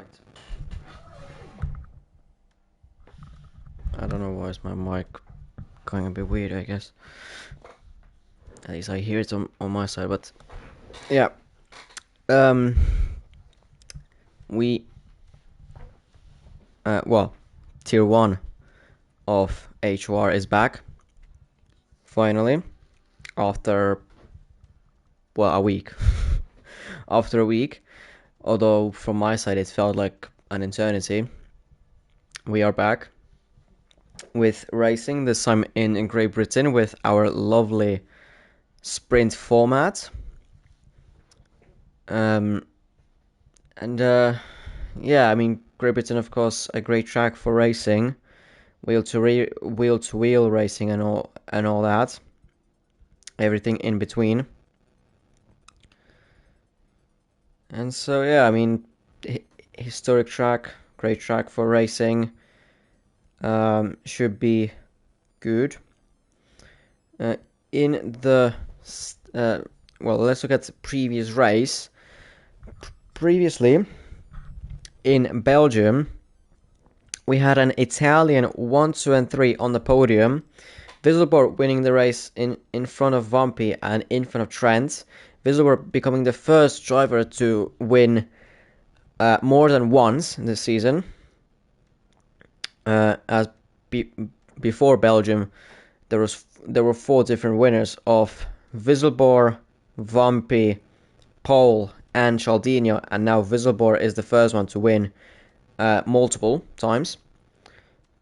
Right. I don't know why is my mic going a bit weird, I guess. At least I hear it on my side, but yeah. Um we well, tier 1 of HOR is back finally after a week. After a week, although from my side it felt like an eternity. We are back with racing, this time in Great Britain with our lovely sprint format. Yeah, I mean, Great Britain, of course, a great track for racing, wheel to wheel racing and all that, everything in between. And so yeah, I mean, historic track, great track for racing. Should be good. In the well, let's look at the previous race. Previously, in Belgium, we had an Italian 1, 2, and 3 on the podium. Visselborg winning the race in front of Vampy and in front of Trent. Visselborg becoming the first driver to win more than once this season. Before Belgium, there were 4 different winners of Visselborg, Vampy, Pole, and Cialdini, and now Visselborg is the first one to win multiple times.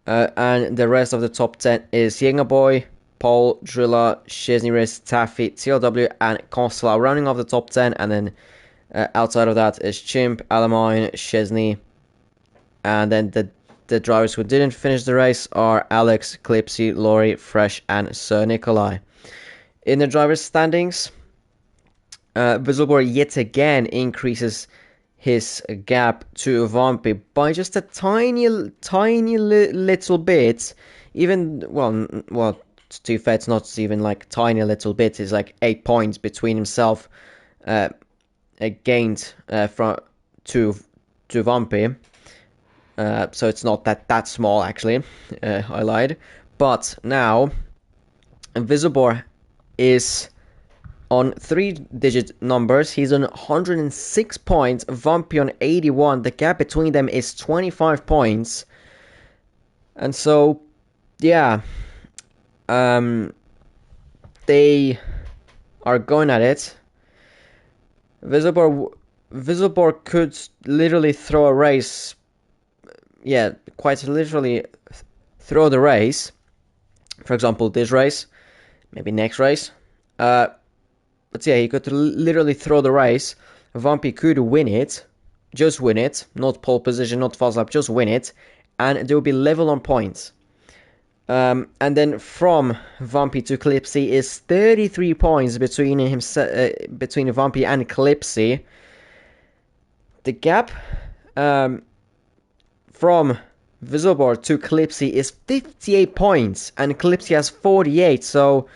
And the rest of the top 10 is Jengaboy, Paul, Drilla, Chesney-Riss, Taffy, TLW, and Constela rounding off the top 10. And then outside of that is Chimp, Alamine, Chesney. And then the drivers who didn't finish the race are Alex, Clipsy, Laurie, Fresh, and Sir Nikolai. In the drivers' standings, Visselborg yet again increases his gap to Vampy by just a tiny little bit. Even, well, to be fair, it's not even like tiny little bit. It's like 8 points between himself gained to Vampy. So it's not that small, actually. I lied. But now, Visselborg is on 3-digit numbers. He's on 106 points, Vampy on 81. The gap between them is 25 points. And so, yeah, they are going at it. Visselborg could literally throw a race. Yeah, quite literally throw the race. For example, this race, maybe next race. But yeah, he could literally throw the race. Vampy could win it. Just win it. Not pole position, not fast lap, just win it. And they will be level on points. And then from Vampy to Clipsy is 33 points between Vampy and Clipsy. The gap from Visselborg to Clipsy is 58 points. And Clipsy has 48. So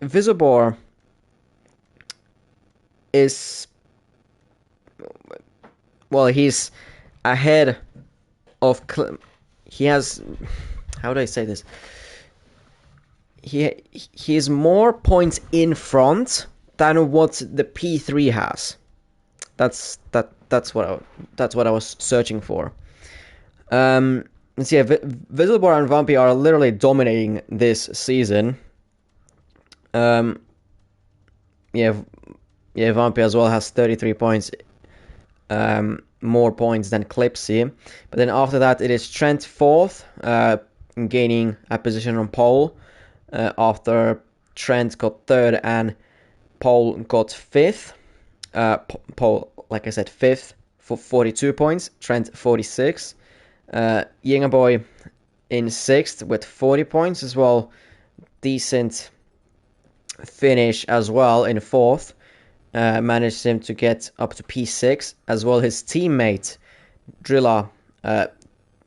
Visselborg is, well, he's ahead of, he has, how do I say this? He has more points in front than what the P3 has. That's what I was searching for. Let's see, Visselborg and Vampy are literally dominating this season. Yeah, Vampy as well has 33 points, more points than Clipsy. But then after that, it is Trent 4th, gaining a position on pole, after Trent got 3rd and Pole got 5th. Pole, like I said, 5th for 42 points, Trent 46. Jengaboy in 6th with 40 points as well. Decent finish as well in 4th. Managed him to get up to P6, as well his teammate Drilla,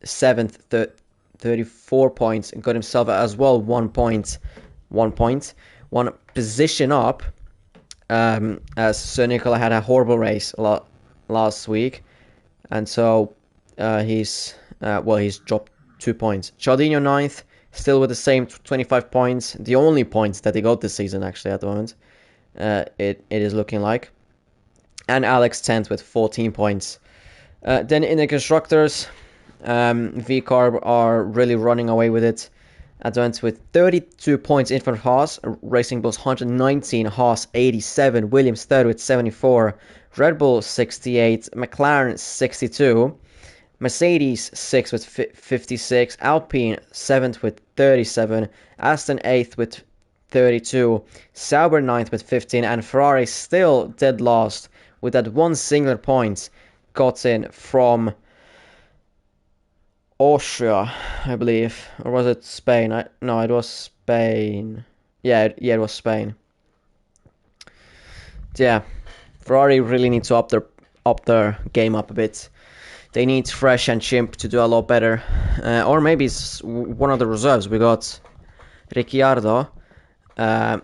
7th, 34 points, got himself as well 1 position up, as Sir Nicola had a horrible race last week, and so he's dropped 2 points. Cialdino 9th, still with the same 25 points, the only points that he got this season actually at the moment. It is looking like. And Alex 10th with 14 points. Then in the constructors, V-Carb are really running away with it. Advance with 32 points in front of Haas. Racing Bulls 119, Haas 87, Williams third with 74, Red Bull 68, McLaren 62, Mercedes 6th with 56, Alpine 7th with 37, Aston 8th with 32, Sauber 9th with 15, and Ferrari still dead last with that one singular point got in from Austria, I believe, or was it Spain? No, it was Spain. Yeah, it was Spain. Yeah, Ferrari really needs to up their game up a bit. They need Fresh and Chimp to do a lot better, or maybe it's one of the reserves. We got Ricciardo. I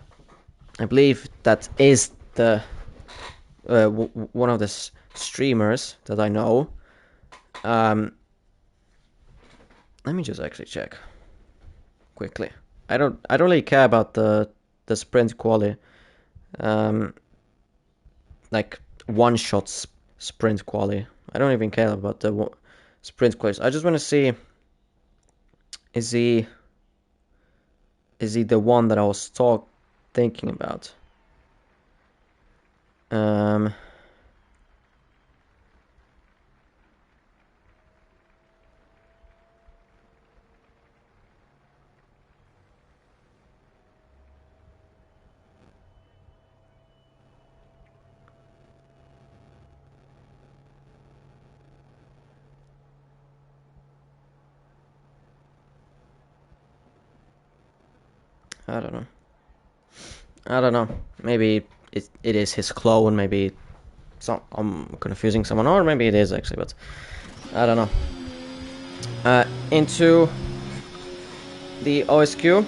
believe that is the one of the streamers that I know. Let me just actually check quickly. I don't really care about the sprint quali, like one shot sprint quali. I don't even care about the sprint qualis. I just want to see, is he the one that I was thinking about? I don't know. Maybe it is his clone. Maybe I'm confusing someone, or maybe it is actually, but I don't know. Into the OSSQ.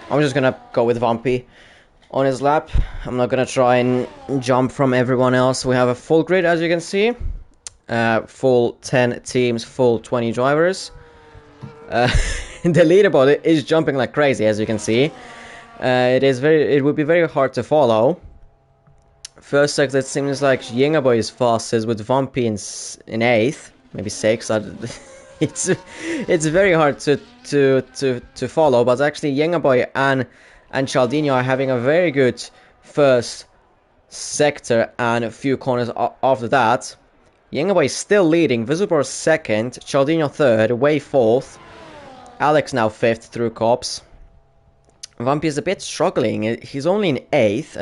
I'm just gonna go with Vampy on his lap. I'm not gonna try and jump from everyone else. We have a full grid, as you can see. Full 10 teams, full 20 drivers. The leaderboard is jumping like crazy, as you can see. It would be very hard to follow. First sector, it seems like Yengaboy is fastest with Vampy in 8th, maybe 6th. It's very hard to follow, but actually Yengaboy and Cialdino are having a very good first sector and a few corners after that. Yengaboy is still leading, Visible 2nd, Cialdino 3rd, Way 4th, Alex now 5th through Cops. Vampy is a bit struggling. He's only in 8th,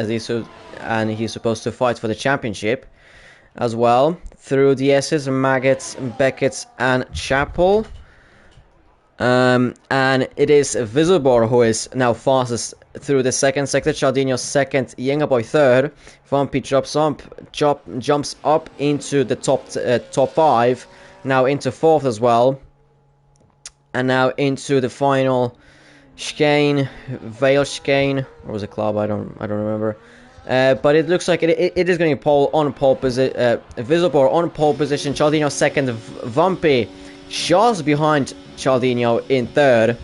and he's supposed to fight for the championship as well. Through the S's, Maggots, Beckett, and Chapel. And it is Visibor who is now fastest through the second sector. Cialdino 2nd, Yengaboy 3rd. Vampy jumps up into the top 5. Now into 4th as well. And now into the final chicane, Vale chicane, or was it club? I don't remember. But it looks like it is going to be on pole position. Visibor on pole position. Cialdino 2nd. Vampy just behind Cialdino in 3rd. And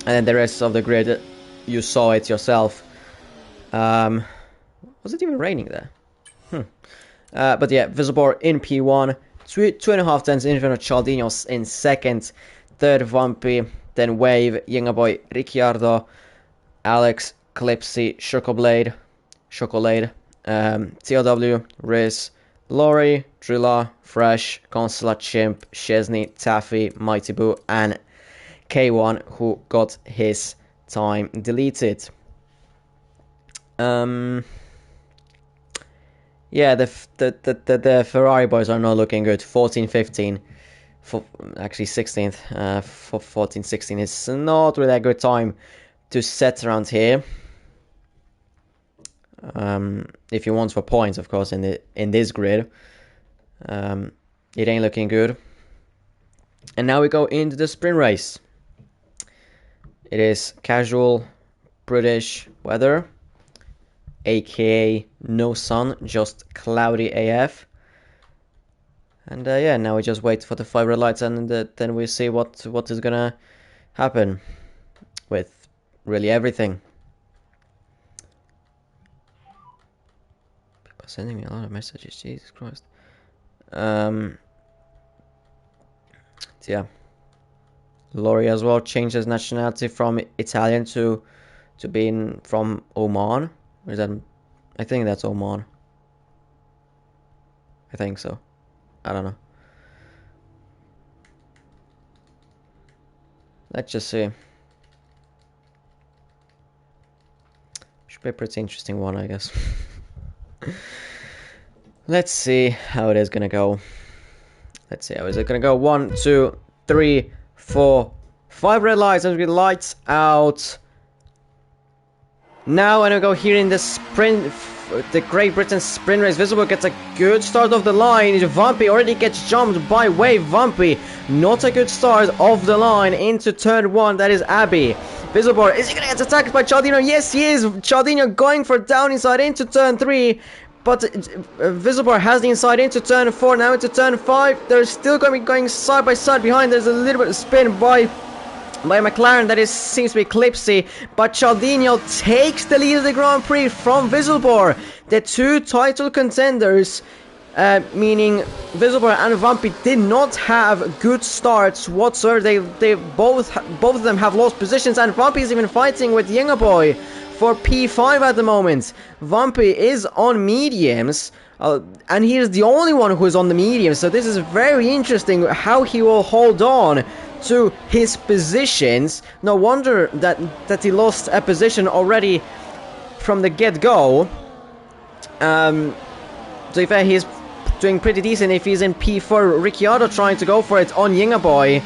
then the rest of the grid, you saw it yourself. Was it even raining there? But yeah, Visibor in P1. 2.5 tenths in front of Cialdino in 2nd. 3rd Vampy, then Wave, Yengaboy, Ricciardo, Alex, Clipsy, Chocolade, TLW, Riz, Lori, Drilla, Fresh, Consulat, Chimp, Chesney, Taffy, Mighty Boo, and K1, who got his time deleted. Yeah, the Ferrari boys are not looking good. 14, 15. Actually 16th, 14, 16 is not really a good time to set around here. If you want for points, of course, in this grid, it ain't looking good. And now we go into the sprint race. It is casual British weather, aka no sun, just cloudy AF. And yeah, now we just wait for the 5 red lights, and then we see what is gonna happen with really everything. People sending me a lot of messages, Jesus Christ. Yeah. Laurie as well changed his nationality from Italian to being from Oman. Or is that? I think that's Oman. I think so. I don't know. Let's just see. Should be a pretty interesting one, I guess. Let's see how it is gonna go. Let's see how is it gonna go. 1, 2, 3, 4, 5 red lights. And we lights out. Now, and we go here in the sprint, the Great Britain sprint race. Visible gets a good start of the line. Vampy already gets jumped by Wave. Vampy, not a good start of the line into turn 1. That is Abby. Visible, is he going to get attacked by Cialdino? Yes, he is. Cialdino going for down inside into turn 3. But Visible has the inside into turn 4. Now into turn 5. They're still going to be going side by side behind. There's a little bit of spin by McLaren that seems to be Clipsy, but Cialdino takes the lead of the Grand Prix from Visible. The 2 title contenders, meaning Visible and Vampy, did not have good starts whatsoever. They both of them have lost positions, and Vampy is even fighting with Yengaboy for P5 at the moment. Vampy is on mediums. And he is the only one who is on the medium, so this is very interesting how he will hold on to his positions. No wonder that he lost a position already from the get-go. So if he's doing pretty decent if he's in P4. Ricciardo trying to go for it on Yengaboy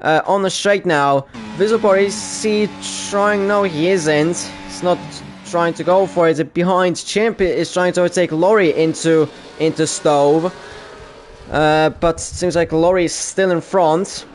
on the straight now. Visible, is he trying? No, he isn't. He's not trying to go for it. Behind, Chimp is trying to overtake Laurie into Stove. But seems like Laurie is still in front.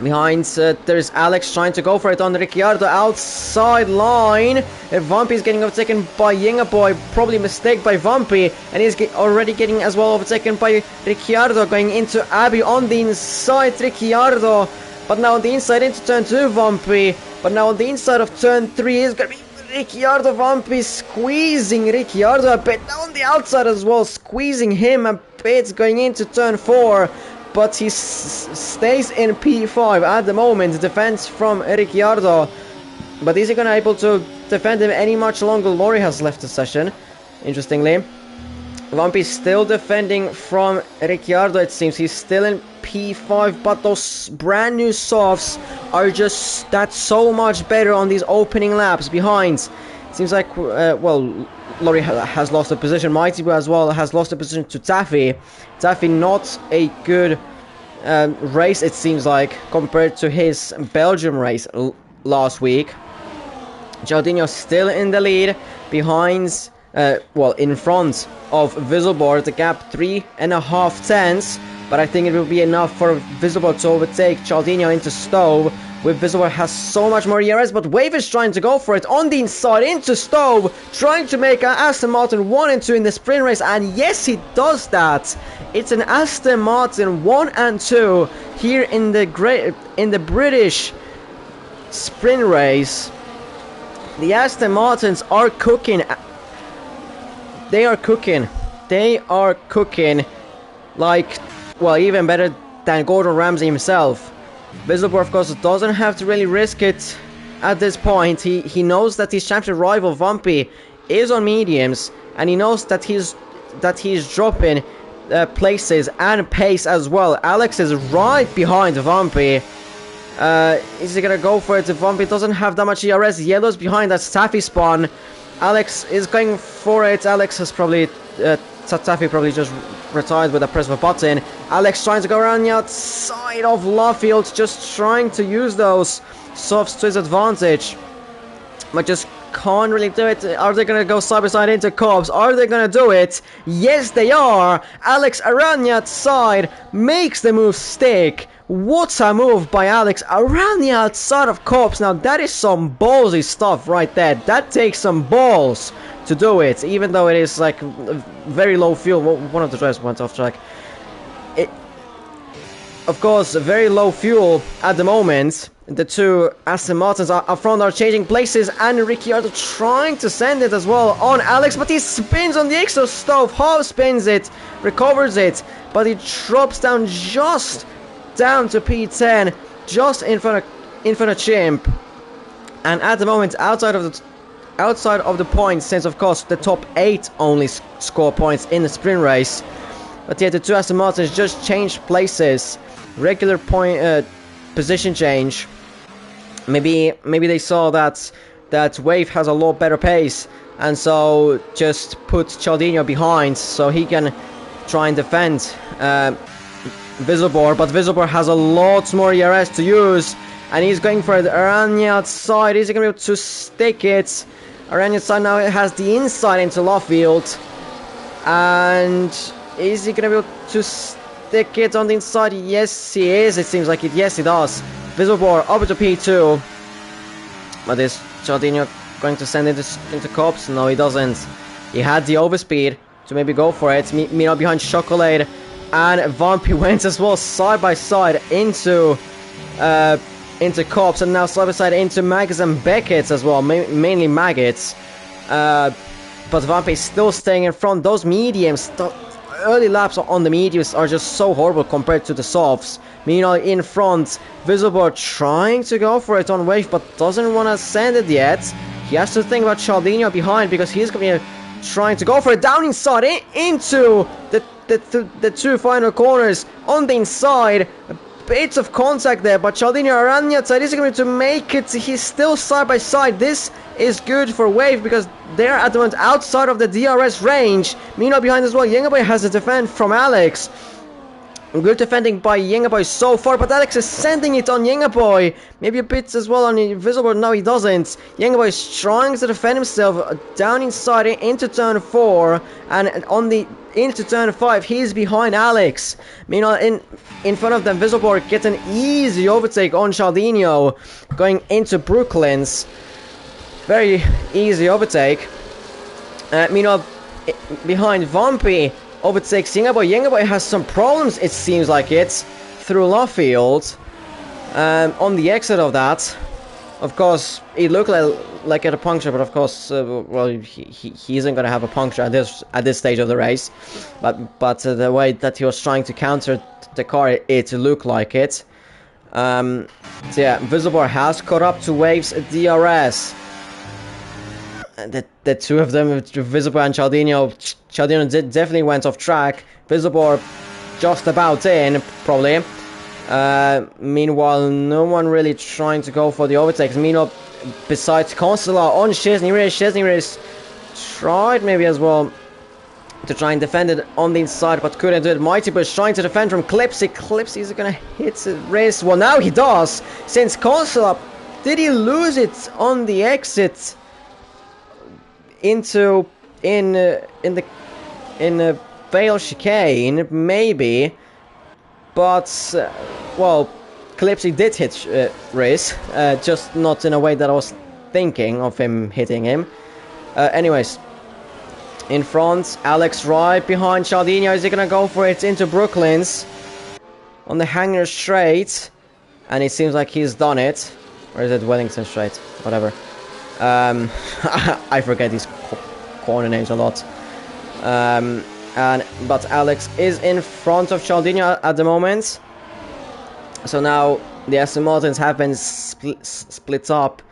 Behind, there's Alex trying to go for it on Ricciardo outside line. Vampy is getting overtaken by Yengaboy, probably mistake by Vampy, and he's already getting as well overtaken by Ricciardo, going into Abby on the inside. Ricciardo, but now on the inside into turn 2, Vampy, but now on the inside of turn 3 is going to be Ricciardo. Vampy squeezing Ricciardo a bit, now on the outside as well, squeezing him a bit going into turn 4. But he stays in P5 at the moment. Defense from Ricciardo. But is he going to be able to defend him any much longer? Laurie has left the session, interestingly. Vampy still defending from Ricciardo, it seems. He's still in P5, but those brand new softs are just that so much better on these opening laps behind. Seems like, well, Laurie has lost a position. Mighty as well has lost a position to Taffy. Taffy not a good race, it seems like, compared to his Belgium race last week. Cialdino still in the lead, behind, well, in front of Visible. The gap 3.5 tenths, but I think it will be enough for Visible to overtake Cialdino into Stove. With Visible has so much more ERS, but Wave is trying to go for it on the inside into Stove, trying to make Aston Martin 1 and 2 in the sprint race, and yes, he does that. It's an Aston Martin 1 and 2 here in the British sprint race. The Aston Martins are cooking. They are cooking. They are cooking like, well, even better than Gordon Ramsay himself. Visible, of course, doesn't have to really risk it at this point. He knows that his championship rival Vampy is on mediums, and he knows that he's dropping places and pace as well. Alex is right behind Vampy. Is he gonna go for it? Vampy doesn't have that much ERS. Yellow's behind. That's Taffy spawn. Alex is going for it. Alex has probably Taffy probably just retired with a press of a button. Alex trying to go around the outside of Lawfield, just trying to use those softs to his advantage, but just can't really do it. Are they going to go side by side into Cobbs? Are they going to do it? Yes, they are. Alex around the outside makes the move stick. What a move by Alex around the outside of Cobbs. Now that is some ballsy stuff right there. That takes some balls to do it, even though it is like very low fuel. One of the drivers went off track. of course, very low fuel at the moment. The two Aston Martins up front are changing places, and Ricciardo trying to send it as well on Alex, but he spins on the exhaust stove. Half spins it, recovers it, but he drops down just down to P10, just in front of Chimp. And at the moment, outside of the points, since of course the top 8 only score points in the sprint race. But yeah, the two Aston Martins just changed places, regular point position change. Maybe they saw that Wave has a lot better pace, and so just put Cialdino behind so he can try and defend Visselbor. But Visselbor has a lot more ERS to use, and he's going for the Aranya outside. Is he going to be able to stick it? Aranya outside now has the inside into Lawfield, and is he going to be able to stick it on the inside? Yes, he is. It seems like it. Yes, he does. Visselbor over to P2. But is Cialdino going to send it into Cops? No, he doesn't. He had the overspeed to maybe go for it. Meanwhile, behind Chocolate and Vampy went as well, side by side into Cops, and now side by side into Maggots and Beckett's as well, mainly Maggots. But Vampy is still staying in front. Those mediums, early laps on the mediums are just so horrible compared to the softs. Meanwhile, in front, Visselbor trying to go for it on Wave, but doesn't want to send it yet. He has to think about Cialdino behind, because he's going to be trying to go for it down inside into the two final corners on the inside. A bit of contact there, but Cialdino Aranya outside is going to make it. He's still side by side. This is good for Wave because they're at the moment outside of the DRS range. Meanwhile, behind as well, Yengaboy has a defend from Alex. Good defending by Yengaboy so far, but Alex is sending it on Yengaboy. Maybe a bit as well on Invisible. No, he doesn't. Yengaboy is trying to defend himself down inside into turn 4, and on the into turn 5, he's behind Alex. Meanwhile, in front of them, Visselborg gets an easy overtake on Cialdino going into Brooklands. Very easy overtake. Meanwhile, behind Vampy overtakes Yengaboy. Yengaboy has some problems, it seems like it, through Lawfield. On the exit of that, of course, it looked like a puncture, but of course, well, he isn't going to have a puncture at this stage of the race. But the way that he was trying to counter the car, it looked like it. So yeah, Visselbor has caught up to Wave's DRS. The two of them, Visselbor and Cialdino definitely went off track. Visselbor just about in, probably. Meanwhile, no one really trying to go for the overtakes. Meanwhile, besides Consular on Chesney Race tried maybe as well to try and defend it on the inside, but couldn't do it. Mighty Bush trying to defend from Clipsy. Clipsy is going to hit the race. Well, now he does, since Consular, did he lose it on the exit in Vale Chicane, maybe, but well, Clipsy did hit Riz, just not in a way that I was thinking of him hitting him. Anyways, in front, Alex right behind Cialdino. Is he gonna go for it into Brooklands on the Hangar Straight? And it seems like he's done it. Or is it Wellington Straight? Whatever. I forget these corner names a lot. But Alex is in front of Cialdino at the moment. So now the Aston Martins have been split up.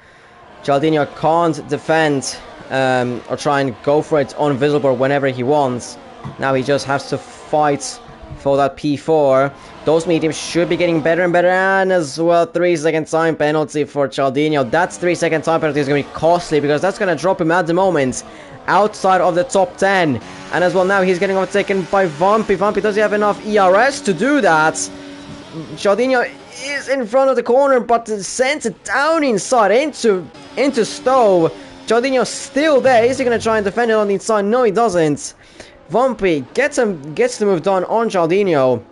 Cialdino can't defend or try and go for it on Visselbor whenever he wants. Now he just has to fight for that P4. Those mediums should be getting better and better, and as well 3-second time penalty for Cialdino. That's 3-second time penalty is going to be costly because that's going to drop him at the moment outside of the top 10. And as well now he's getting overtaken by Vampy. Vampy, does he have enough ERS to do that? Cialdino is in front of the corner, but sends it down inside into Stowe. Cialdino's still there. Is he going to try and defend it on the inside? No, he doesn't. Vampy gets the move done on Cialdino.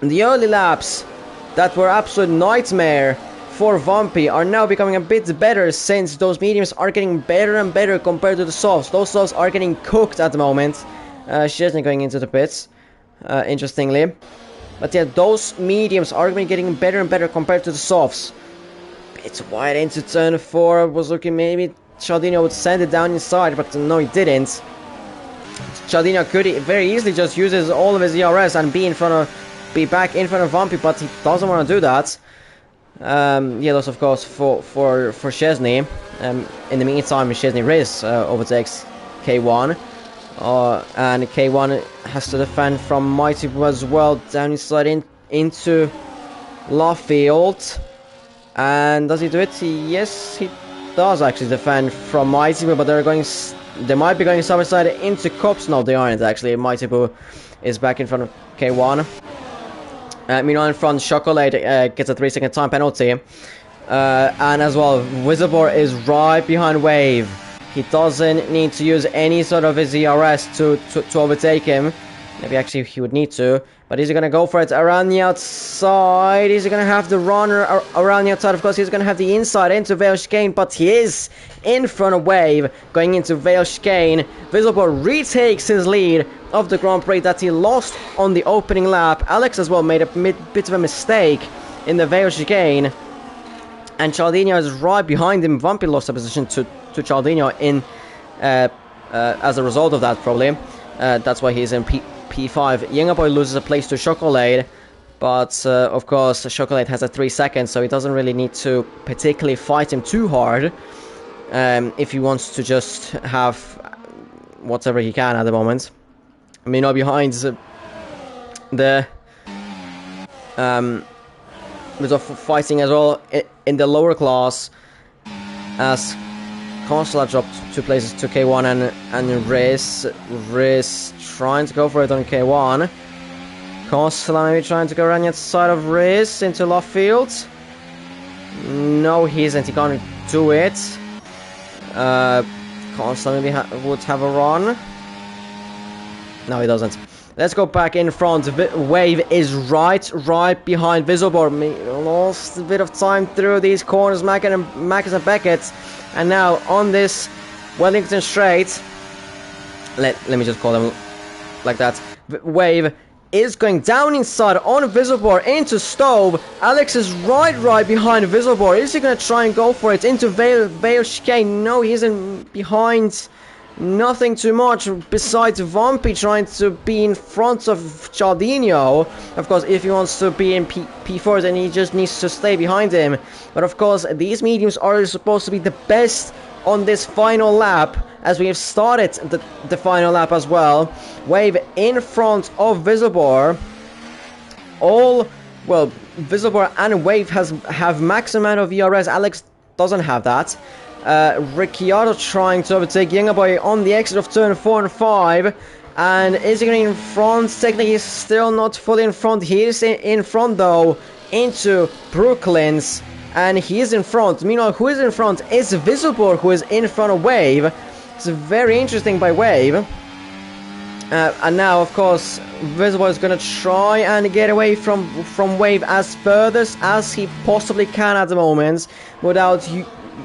The early laps that were absolute nightmare for Vampy are now becoming a bit better, since those mediums are getting better and better compared to the softs. Those softs are getting cooked at the moment. Chesney going into the pits, interestingly. But yeah, those mediums are going to be getting better and better compared to the softs. It's wide into turn 4. Was looking maybe Cialdino would send it down inside, but no, he didn't. Cialdino could very easily just uses all of his ERS and be back in front of Vampy, but he doesn't want to do that. Yellows, of course, for Szczesny. In the meantime, Szczesny Riz overtakes K1. And K1 has to defend from Mighty Boo as well, down inside into Lawfield. And does he do it? Yes, he does actually defend from Mighty Boo, but they might be going side by side into Cops. No, they aren't actually. Mighty Boo is back in front of K1. Meanwhile, in front, Chocolate gets a 3-second time penalty. And as well, Whistlebore is right behind Wave. He doesn't need to use any sort of his ERS to overtake him. Maybe actually he would need to. But is he going to go for it around the outside? Is he going to have the runner around the outside? Of course, he's going to have the inside into Vale Chicane. But he is in front of Wave going into Vale Chicane. Whistlebore retakes his lead of the Grand Prix that he lost on the opening lap. Alex as well made a bit of a mistake in the Vale Chicane. And Cialdino is right behind him. Vampy lost a position to Cialdino as a result of that, probably. That's why he's in P5. Younger Boy loses a place to Chocolate, but of course Chocolate has a 3 seconds, so he doesn't really need to particularly fight him too hard if he wants to just have whatever he can at the moment. I mean, behind the bit of fighting as well in the lower class, as Consular dropped 2 places to K1 and Riz trying to go for it on K1. Consular maybe trying to go around the side of Riz into Lawfield. No, he isn't. He can't do it. Consular maybe would have a run. No, he doesn't. Let's go back in front. Wave is right behind Whistlebore. Lost a bit of time through these corners, Mackin and Beckett. And now on this Wellington straight, let me just call them like that. Wave is going down inside on Whistlebore into Stove. Alex is right behind Whistlebore. Is he going to try and go for it into Vale Chicane? No, he isn't behind. Nothing too much besides Vampy trying to be in front of Cialdino. Of course, if he wants to be in P4, then he just needs to stay behind him. But of course, these mediums are supposed to be the best on this final lap, as we have started the final lap as well. Wave in front of Whistlebore. Whistlebore and Wave have max amount of ERS. Alex doesn't have that. Ricciardo trying to overtake Younger Boy on the exit of turn 4 and 5. And is he going in front? Technically, he's still not fully in front. He is in front though into Brooklyn's. And he is in front. Meanwhile, who is in front is Whistlebore, who is in front of Wave. It's very interesting by Wave. And now, of course, Whistlebore is going to try and get away from Wave as furthest as he possibly can at the moment, without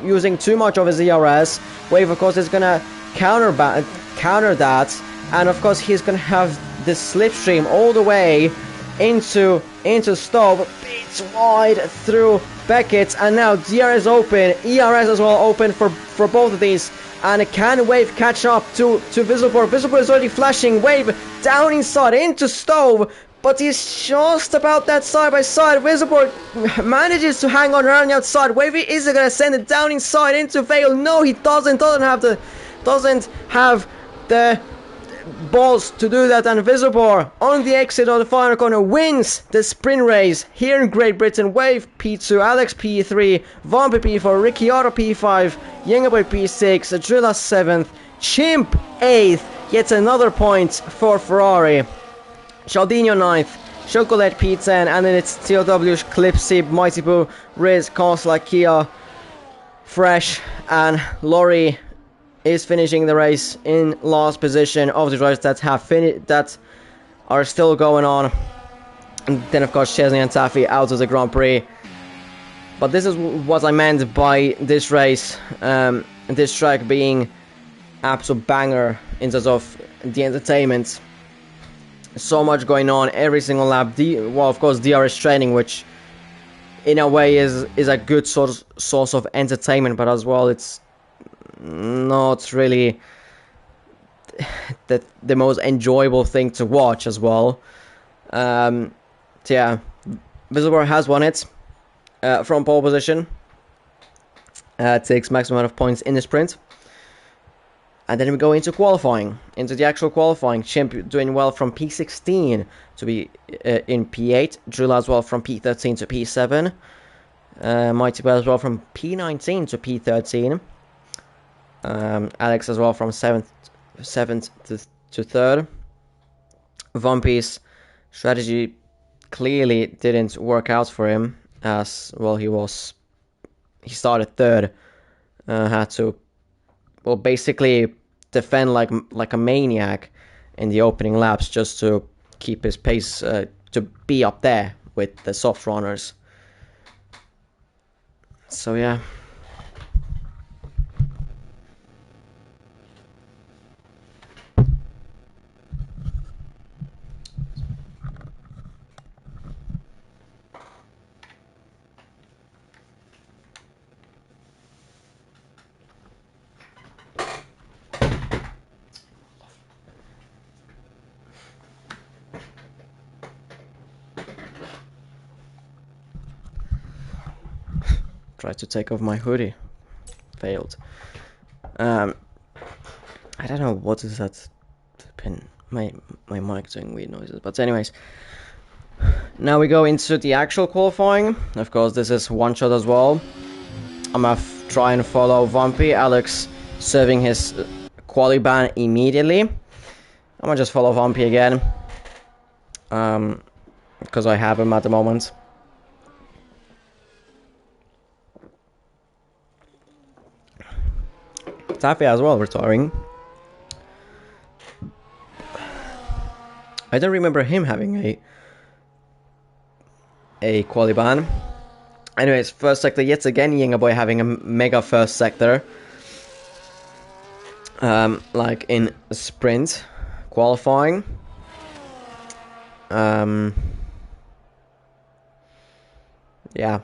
using too much of his ERS. Wave, of course, is going to counter that, and of course he's going to have this slipstream all the way into Stove, beats wide through Beckett, and now DRS open, ERS as well open for both of these. And can Wave catch up to Whistlebore? Whistlebore is already flashing. Wave down inside into Stove, but he's just about that side by side. Whistlebore manages to hang on around the outside. Wave is going to send it down inside into Vale. No, he doesn't. Doesn't have the balls to do that. And Whistlebore on the exit of the final corner wins the sprint race here in Great Britain. Wave P2, Alex P3, Vampy P4, Ricciardo P5, Younger Boy P6, Drilla 7th, Chimp 8th. Yet another point for Ferrari. Cialdino 9th, Chocolate P10, and then it's TOW, Clipsy, Mighty Boo, Riz, Consular, Kia, Fresh, and Laurie is finishing the race in last position of the drivers that are still going on. And then of course Szczesny and Taffy out of the Grand Prix. But this is what I meant by this race, this track being absolute banger in terms of the entertainment. So much going on every single lap. Well, of course, DRS training, which in a way is a good source of entertainment, but as well it's not really the most enjoyable thing to watch as well. So yeah, Whistleblower has won it from pole position. Takes maximum amount of points in the sprint. And then we go into qualifying, into the actual qualifying. Chimp doing well from P16 to be in P8. Drilla as well from P13 to P7. Mighty Bell as well from P19 to P13. Alex as well from 7th to 3rd. Vumpy's strategy clearly didn't work out for him, as well he started 3rd. Had to basically defend like a maniac in the opening laps just to keep his pace, to be up there with the soft runners. So yeah. Tried to take off my hoodie. Failed. I don't know what is that pin. My mic doing weird noises. But anyways, now we go into the actual qualifying. Of course, this is one shot as well. I'm gonna try and follow Vumpy. Alex serving his quali ban immediately. I'm gonna just follow Vumpy again. Because I have him at the moment. Taffy as well retiring. I don't remember him having a quali ban. Anyways, first sector yet again. Yenga Boy having a mega first sector. Like in sprint qualifying. Yeah.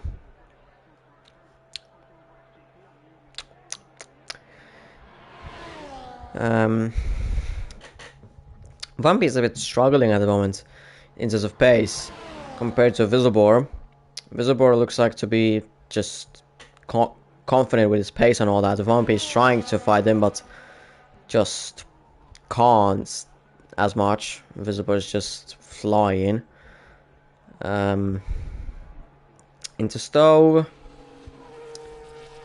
Vampy is a bit struggling at the moment in terms of pace compared to Whistleblower. Whistleblower looks like to be just confident with his pace and all that. Vampy is trying to fight him, but just can't as much. Whistleblower is just flying. Into Stove.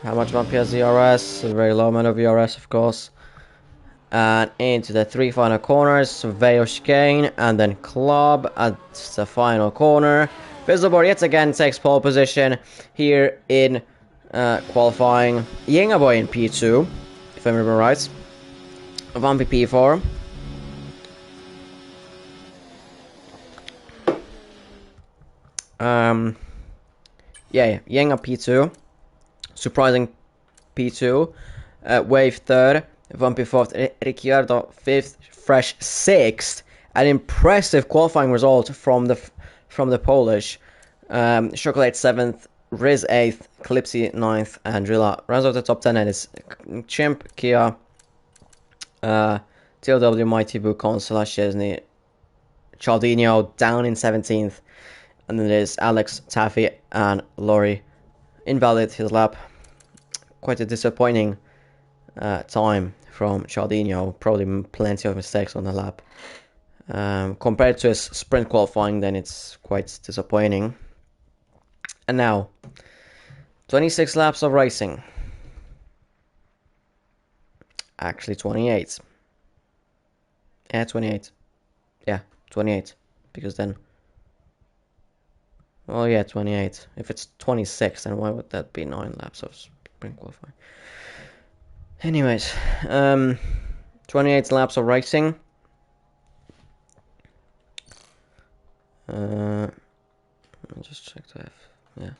How much Vampy has ERS? A very low amount of ERS, of course. And into the 3 final corners, Veil Chicane, and then Club at the final corner. Whistleblower yet again takes pole position here in qualifying. Yenga Boy in P2, if I remember right. Vampy P4. Yeah, Yenga P2. Surprising P2. Wave 3rd. Vampy 4th, Ricciardo 5th, Fresh 6th. An impressive qualifying result from the Polish. Chocolate 7th, Riz 8th, Calypsy 9th, and Drilla rounds out the top 10, and it's Chimp, Kia, TLW, Mighty Boo, Consola, Chesney, Chaldinho down in 17th, and then there's Alex, Taffy, and Laurie. Invalid his lap. Quite a disappointing time from Chaldinho. Probably plenty of mistakes on the lap. Compared to his sprint qualifying, then it's quite disappointing. And now, 26 laps of racing. Actually, 28. Yeah, 28. Yeah, 28. Because then... well, yeah, 28. If it's 26, then why would that be 9 laps of sprint qualifying? Anyways, 28 laps of racing. Let me just check to have... yeah.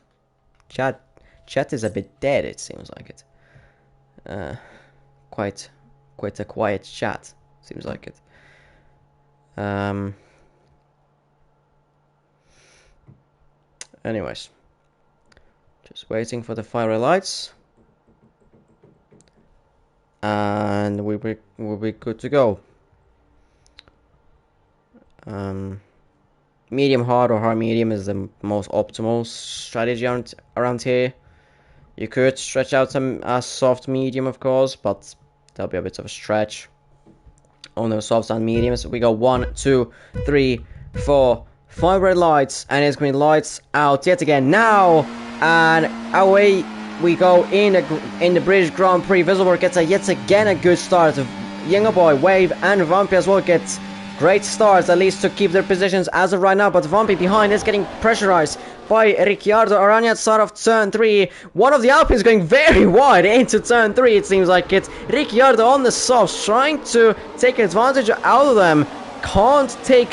Chat is a bit dead, it seems like it. Quite a quiet chat, seems like it. Anyways, just waiting for the fiery lights, and we'll be good to go. Medium hard or hard medium is the most optimal strategy around here. You could stretch out some soft medium, of course, but that'll be a bit of a stretch. On those softs and mediums, we go 1, 2, 3, 4, 5 red lights, and it's green lights out yet again now, and away we go in the British Grand Prix. Visible gets yet again a good start. Younger Boy, Wave, and Vampy as well gets great starts, at least to keep their positions as of right now, but Vampy behind is getting pressurized by Ricciardo Aragna at start of turn 3. One of the Alpines going very wide into turn 3, it seems like it's Ricciardo on the softs, trying to take advantage out of them. Can't take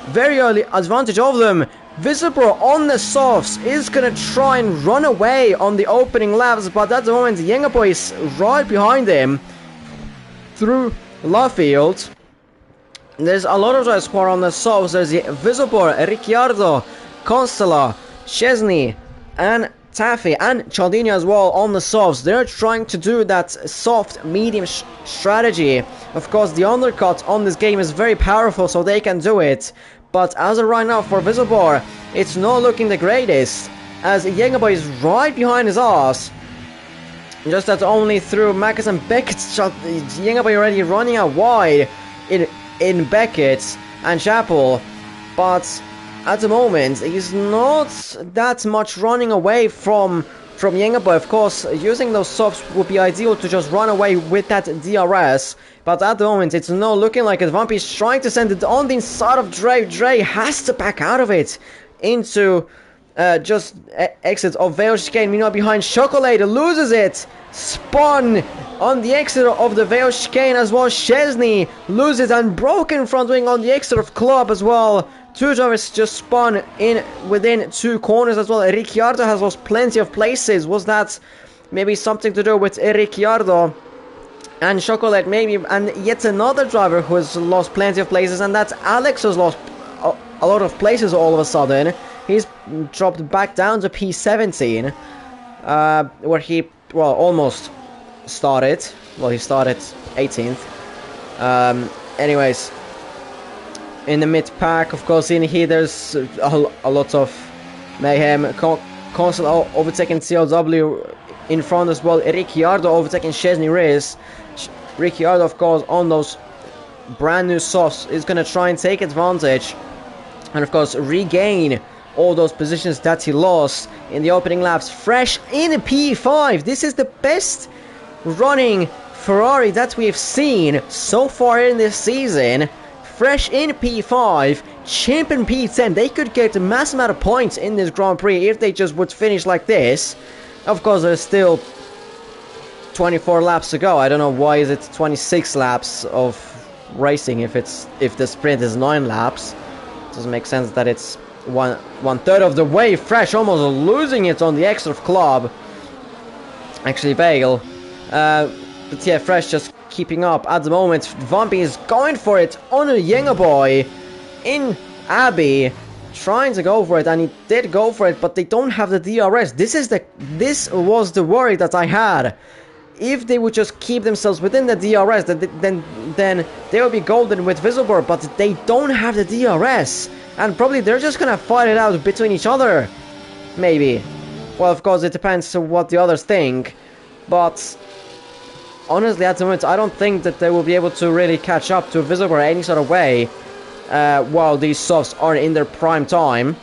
very early advantage of them. Visible on the softs is gonna try and run away on the opening laps, but at the moment Younger Boy is right behind him through Luffield. There's a lot of drivers who are on the softs. There's Visibor, Ricciardo, Constella, Chesney, and Taffy, and Cialdini as well on the softs. They're trying to do that soft medium strategy. Of course, the undercut on this game is very powerful, so they can do it. But as of right now for Visibor, it's not looking the greatest, as Jägerboy is right behind his ass. Just that only through Mackes and Beckett's shot, Jägerboy already running out wide in Beckett and Chapel, but at the moment he's not that much running away from Jägerboy. Of course, using those softs would be ideal to just run away with that DRS, but at the moment it's not looking like it. Vampy is trying to send it on the inside of Dre. Dre has to back out of it into just exit of Vale Chicane. Meanwhile behind, Chocolate loses it, spun on the exit of the Vale Chicane as well. Chesney loses and broken front wing on the exit of Club as well. Two drivers just spun in within two corners as well. Ricciardo has lost plenty of places. Was that maybe something to do with Ricciardo and Chocolate maybe? And yet another driver who has lost plenty of places, and that's Alex, who's lost a lot of places all of a sudden. He's dropped back down to P17, where he, well, almost started. Well, he started 18th. Anyways, in the mid-pack, of course, in here there's a lot of mayhem. Constant overtaking CLW in front as well. Ricciardo overtaking Chesney Reyes. Ricciardo, of course, on those brand new softs is going to try and take advantage and, of course, regain all those positions that he lost in the opening laps. Fresh in P5. This is the best running Ferrari that we've seen so far in this season. Fresh in P5, chimp in P10. They could get a massive amount of points in this Grand Prix if they just would finish like this. Of course, there's still 24 laps to go. I don't know why is it 26 laps of racing if the sprint is 9 laps. It doesn't make sense that it's one third of the way. Fresh almost losing it on the exit of Club. Actually, Bagel. But yeah, Fresh just keeping up at the moment. Vampy is going for it on a Younger Boy in Abbey, trying to go for it, and he did go for it, but they don't have the DRS. This was the worry that I had. If they would just keep themselves within the DRS, then they would be golden with Visibor, but they don't have the DRS, and probably they're just gonna fight it out between each other, maybe. Well, of course, it depends on what the others think, but honestly, at the moment, I don't think that they will be able to really catch up to Visibor any sort of way while these softs are in their prime time.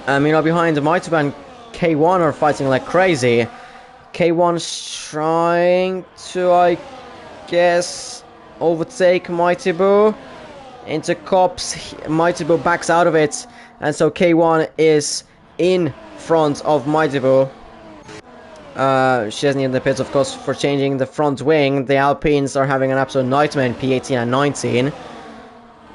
Behind Mighty and K1 are fighting like crazy. K1's trying to, I guess, overtake Mighty Boo into Cops. Mighty Boo backs out of it, and so K1 is in front of Mighty Boo. Chesney in the pits, of course, for changing the front wing. The Alpines are having an absolute nightmare in P18 and 19.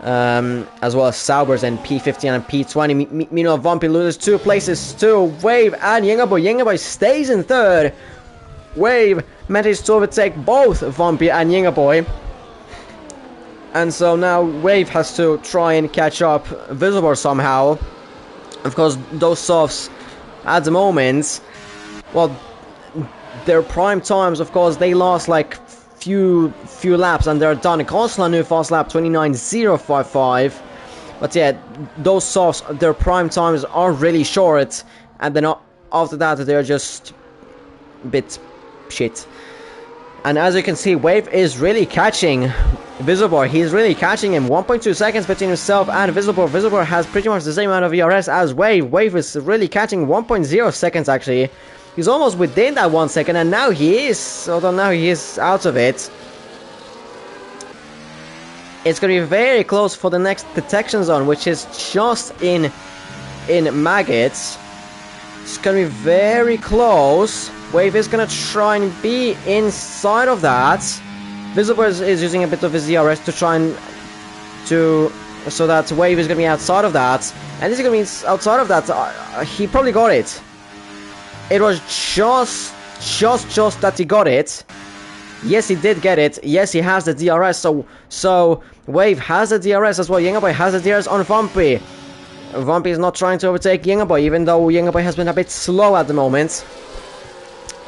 As well as Saubers in P15 and P20. Meanwhile, Vampy loses 2 places to Wave and Yengaboy. Yengaboy stays in 3rd. Wave manages to overtake both Vampy and Yengaboy. And so now Wave has to try and catch up Visibor somehow. Of course, those softs at the moment, well, their prime times, of course, they last like few laps and they're done. Constant new fast lap 29.055. But yeah, those softs, their prime times are really short, and then after that they're just a bit shit. And as you can see, Wave is really catching Visible. He's really catching him. 1.2 seconds between himself and Visible. Visible has pretty much the same amount of ERS as Wave. Wave is really catching 1.0 seconds actually. He's almost within that 1 second, and now he is, although now he is out of it. It's going to be very close for the next detection zone, which is just in Maggots. It's going to be very close. Wave is going to try and be inside of that. Visible is using a bit of his ERS to try and so that Wave is going to be outside of that. And this is going to be outside of that. He probably got it. It was just that he got it. Yes, he did get it. Yes, he has the DRS. So Wave has the DRS as well. Yangaboy has the DRS on Vumpy. Vumpy is not trying to overtake Yangaboy, even though Yangaboy has been a bit slow at the moment.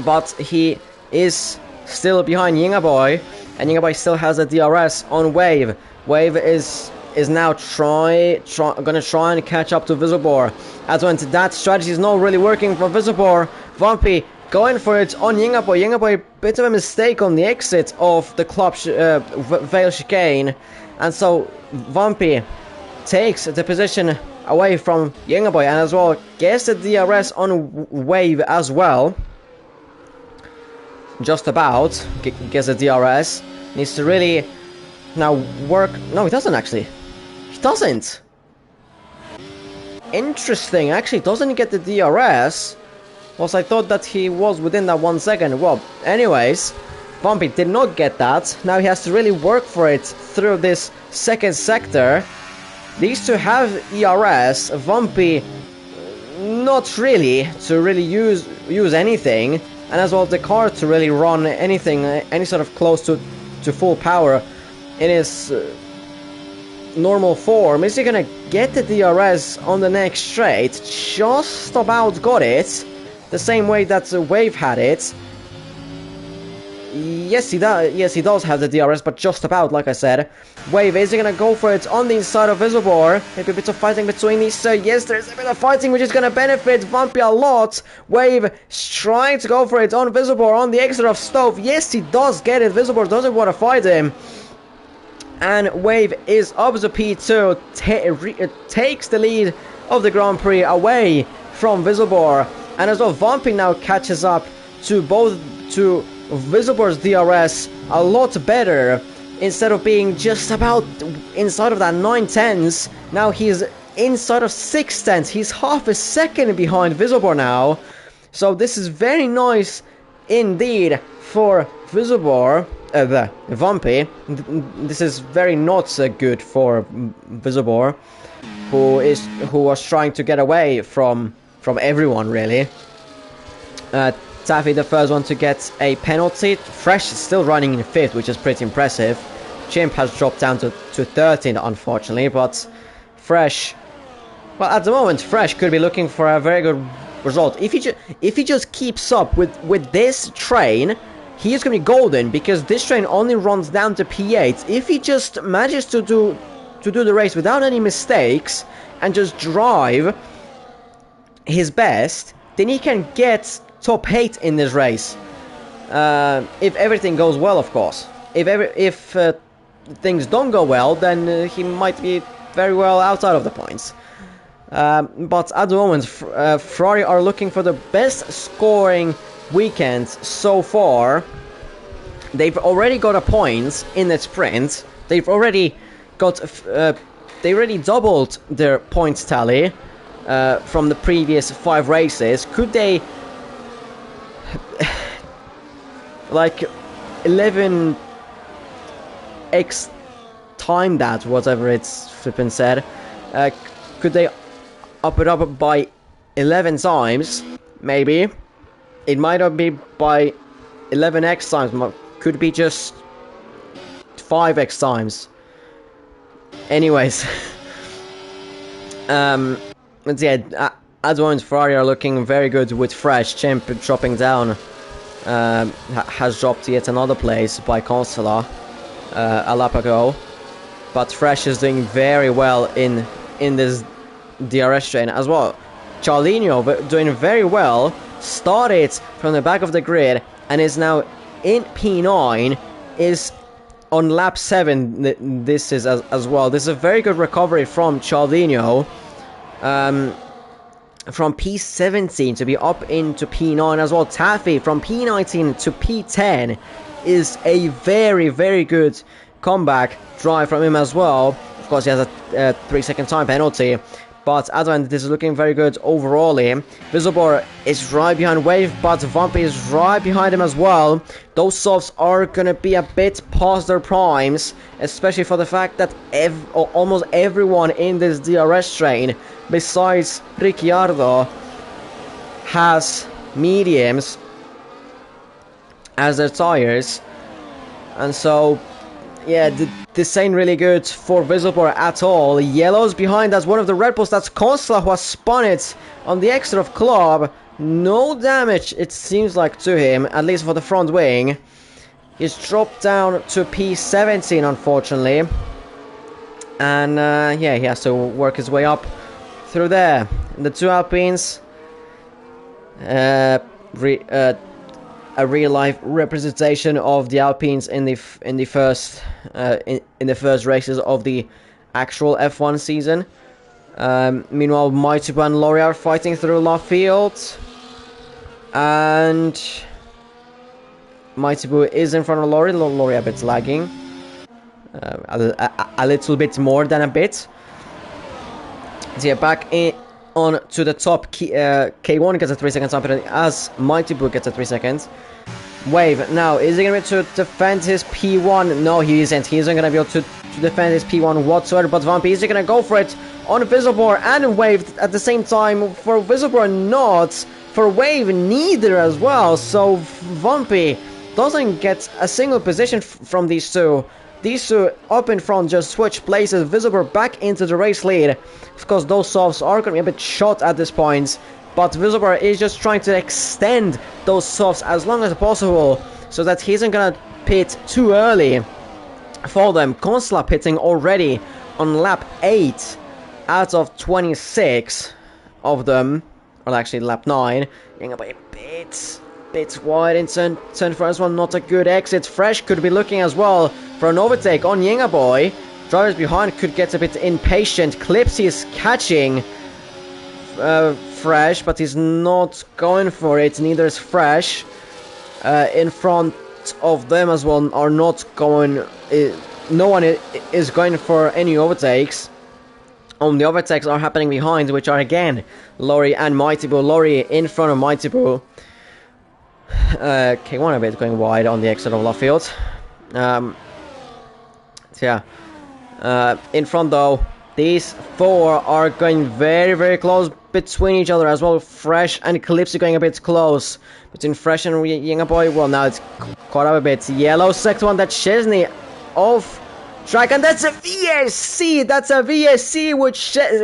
But he is still behind Yangaboy, and Yangaboy still has the DRS on Wave. Wave is now gonna try and catch up to Visible. As when that strategy is not really working for Visible, Vumpy going for it on Yangaboy. Yangaboy, bit of a mistake on the exit of the club Vale chicane, and so Vumpy takes the position away from Yangaboy, and as well gets the DRS on Wave as well. Just about gets the DRS. Needs to really now work. No, he doesn't actually. He doesn't. Interesting. Actually, doesn't get the DRS. Whilst I thought that he was within that 1 second. Well, anyways, Vumpy did not get that. Now he has to really work for it through this second sector. These two have ERS. Vumpy, not really to really use anything, and as well the car to really run anything, any sort of close to full power in his normal form. Is he gonna get the DRS on the next straight? Just about got it. The same way that Wave had it. Yes, he does. Yes, he does have the DRS, but just about, like I said. Wave, is he gonna go for it on the inside of Visible? Maybe a bit of fighting between these two. Yes, there's a bit of fighting, which is gonna benefit Vumpy a lot. Wave trying to go for it on Visible, on the exit of Stove. Yes, he does get it. Visible doesn't want to fight him. And Wave is up to P2. Takes the lead of the Grand Prix away from Visible. And as well, Vumpy now catches up to Visible's DRS a lot better. Instead of being just about inside of that 9/10s, now he's inside of 6/10s. He's half a second behind Visible now. So this is very nice indeed for Visible, Vumpy. This is very not good for Visible, who was trying to get away from everyone really. Taffy, the first one to get a penalty. Fresh is still running in 5th, which is pretty impressive. Chimp has dropped down to 13th, unfortunately, but Fresh, well, at the moment, Fresh could be looking for a very good result. If he just keeps up with this train, he is going to be golden, because this train only runs down to P8. If he just manages to do the race without any mistakes and just drive his best, then he can get top 8 in this race, if everything goes well, of course. If things don't go well, then he might be very well outside of the points. But at the moment, Ferrari are looking for the best scoring weekend so far. They've already got a point in the sprint. They've already got they already doubled their points tally from the previous 5 races. Could they like 11x time that, whatever it's flippin' said, could they up it up by 11 times? Maybe. It might not be by 11x times, could be just 5x times. Anyways, But yeah, at the moment Ferrari are looking very good with Fresh. Chimp dropping down. Has dropped yet another place by Consola a lap ago. But Fresh is doing very well in this DRS train as well. Charlinho doing very well. Started from the back of the grid and is now in P9. Is on lap 7. This is as well. This is a very good recovery from Charlinho. From P17 to be up into P9 as well. Taffy from P19 to P10 is a very, very good comeback drive from him as well. Of course, he has a 3-second time penalty, but at the end, this is looking very good overall. Visible is right behind Wave, but Vumpy is right behind him as well. Those softs are gonna be a bit past their primes, especially for the fact that almost everyone in this DRS train, besides Ricciardo, has mediums as their tires. And so, yeah, this ain't really good for Visible at all. Yellow's behind as one of the Red Bulls. That's Consola who has spun it on the exit of Club. No damage, it seems like, to him, at least for the front wing. He's dropped down to P17, unfortunately. And, yeah, he has to work his way up through there. The two Alpines, a real life representation of the Alpines in the first races of the actual F1 season. Meanwhile, Mighty Boo and Laurie are fighting through left field, and Mighty Boo is in front of Laurie. Laurie a bit lagging, a little bit more than a bit. So yeah, back in on to the top. K1 gets a 3-second time penalty as Mighty Boo gets a 3 seconds. Wave, now, is he going to be able to defend his P1? No, he isn't. He isn't going to be able to defend his P1 whatsoever, but Vumpy is going to go for it on Visible and Wave at the same time. For Visible, not. For Wave, neither as well. So Vumpy doesn't get a single position from these two. These two up in front just switch places. Visible back into the race lead. Of course, those softs are going to be a bit short at this point, but Visible is just trying to extend those softs as long as possible so that he isn't going to pit too early for them. Consola pitting already on lap 8 out of 26 of them. Well, actually, lap 9. By a bit wide in turn first one. Not a good exit. Fresh could be looking as well for an overtake on Boy. Drivers behind could get a bit impatient. Clipsy is catching Fresh, but he's not going for it. Neither is Fresh. In front of them as well are not going. No one is going for any overtakes. The overtakes are happening behind, which are again Laurie and Mighty Boo. Laurie in front of Mighty Boo. K1 a bit going wide on the exit of left field. So yeah. In front though, these four are going very, very close between each other as well. Fresh and Calypso going a bit close between Fresh and Boy. Well, now it's caught up a bit. Yellow second one, that's Chesney off track, and that's a VSC. That's a VSC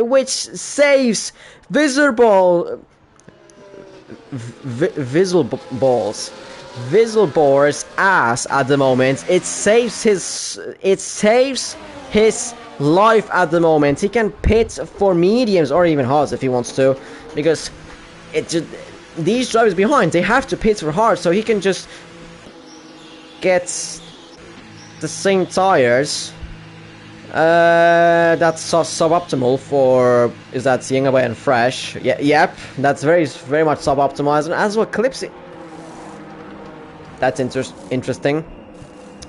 which saves Visible Visibor's ass at the moment. It saves his life at the moment. He can pit for mediums or even hards if he wants to, because these drivers behind, they have to pit for hard, so he can just get the same tires. That's suboptimal for, is that Yingabay and Fresh? Yeah, yep, that's very, very much suboptimized. And as well, Clipsy. That's interesting.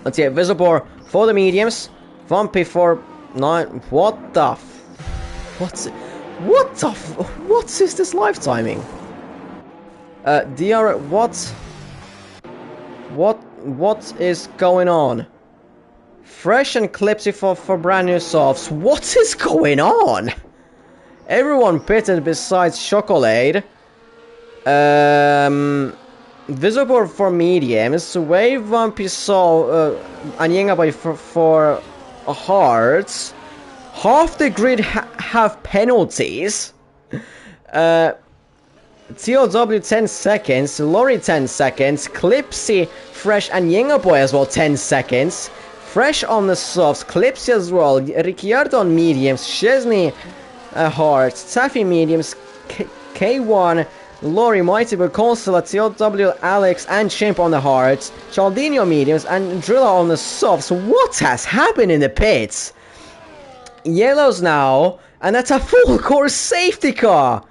Let's see, Visibor for the mediums, Vumpy for 9. What is this live timing? DR, what is going on? Fresh and Clipsy for brand new softs. What is going on? Everyone pitted besides Chocolate. Visible for mediums. Wave, Vumpy, and Yingabay for hearts. Half the grid have penalties. TOW 10 seconds, Lorry 10 seconds, Clipsy, Fresh and Yenga Boy as well 10 seconds. Fresh on the softs, Clipsy as well, Ricciardo on mediums, Chesney hards, Taffy mediums, K1, Lorry, Mighty Bull, Consuela, TOW, Alex and Chimp on the hards, Chaldino mediums and Drilla on the softs. What has happened in the pits? Yellows now, and that's a full course safety car.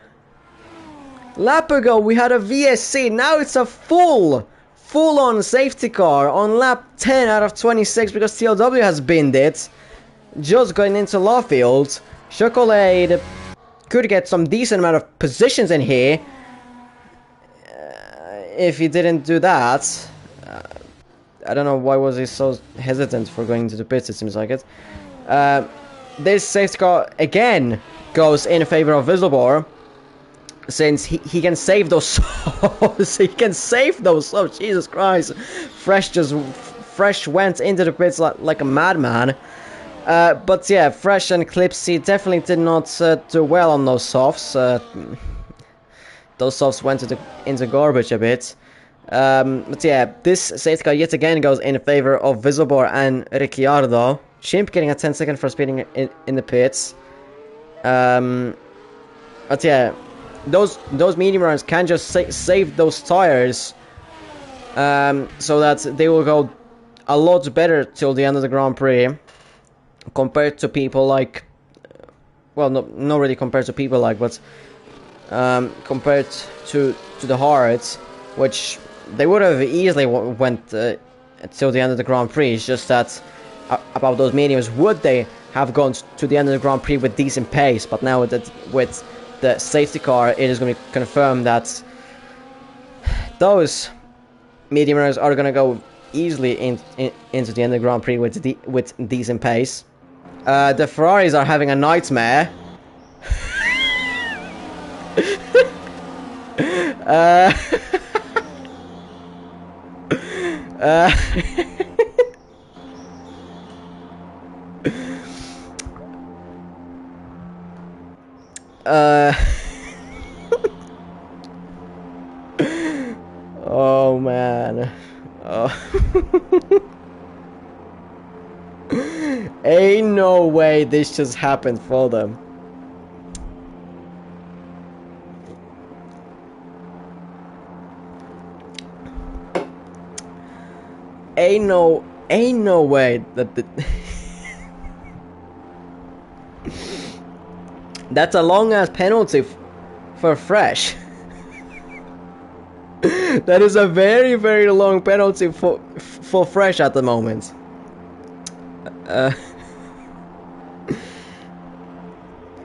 Lap ago we had a VSC, now it's a full-on safety car on lap 10 out of 26 because TLW has binned it. Just going into Lawfield. Chocolate could get some decent amount of positions in here if he didn't do that. I don't know why was he so hesitant for going to the pits, it seems like it. This safety car again goes in favor of Visilbor. Since he can save those souls. He can save those souls. Jesus Christ. Fresh went into the pits like a madman. But yeah, Fresh and Clipsy definitely did not do well on those softs. Those softs went into garbage a bit. But yeah, this safety car yet again goes in favor of Visilbor and Ricciardo. Chimp getting a 10-second for speeding in the pits. But yeah, those medium runs can just save those tires, so that they will go a lot better till the end of the Grand Prix, compared to people like, well, not really compared to people like, but compared to the hards, which they would have easily went till the end of the Grand Prix. It's just that about those mediums, would they have gone to the end of the Grand Prix with decent pace? But now with the safety car, it is going to confirm that those medium runners are going to go easily into the end of the Grand Prix with decent pace. The Ferraris are having a nightmare. Oh man. Oh. Ain't no way this just happened for them. Ain't no way that that's a long ass penalty for Fresh. That is a very, very long penalty for Fresh at the moment.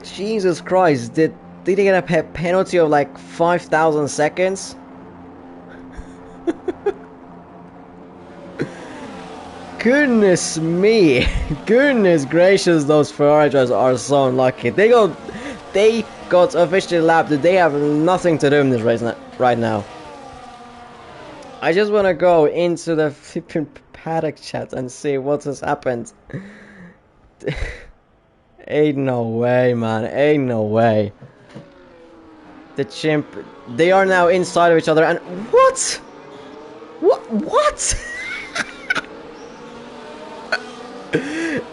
Jesus Christ, did he get a penalty of like 5,000 seconds? Goodness me, goodness gracious, those Ferrari drivers are so unlucky. They got officially lapped. They have nothing to do in this race right now. I just want to go into the flipping paddock chat and see what has happened. Ain't no way, man. Ain't no way. The Chimp, they are now inside of each other, and what? What?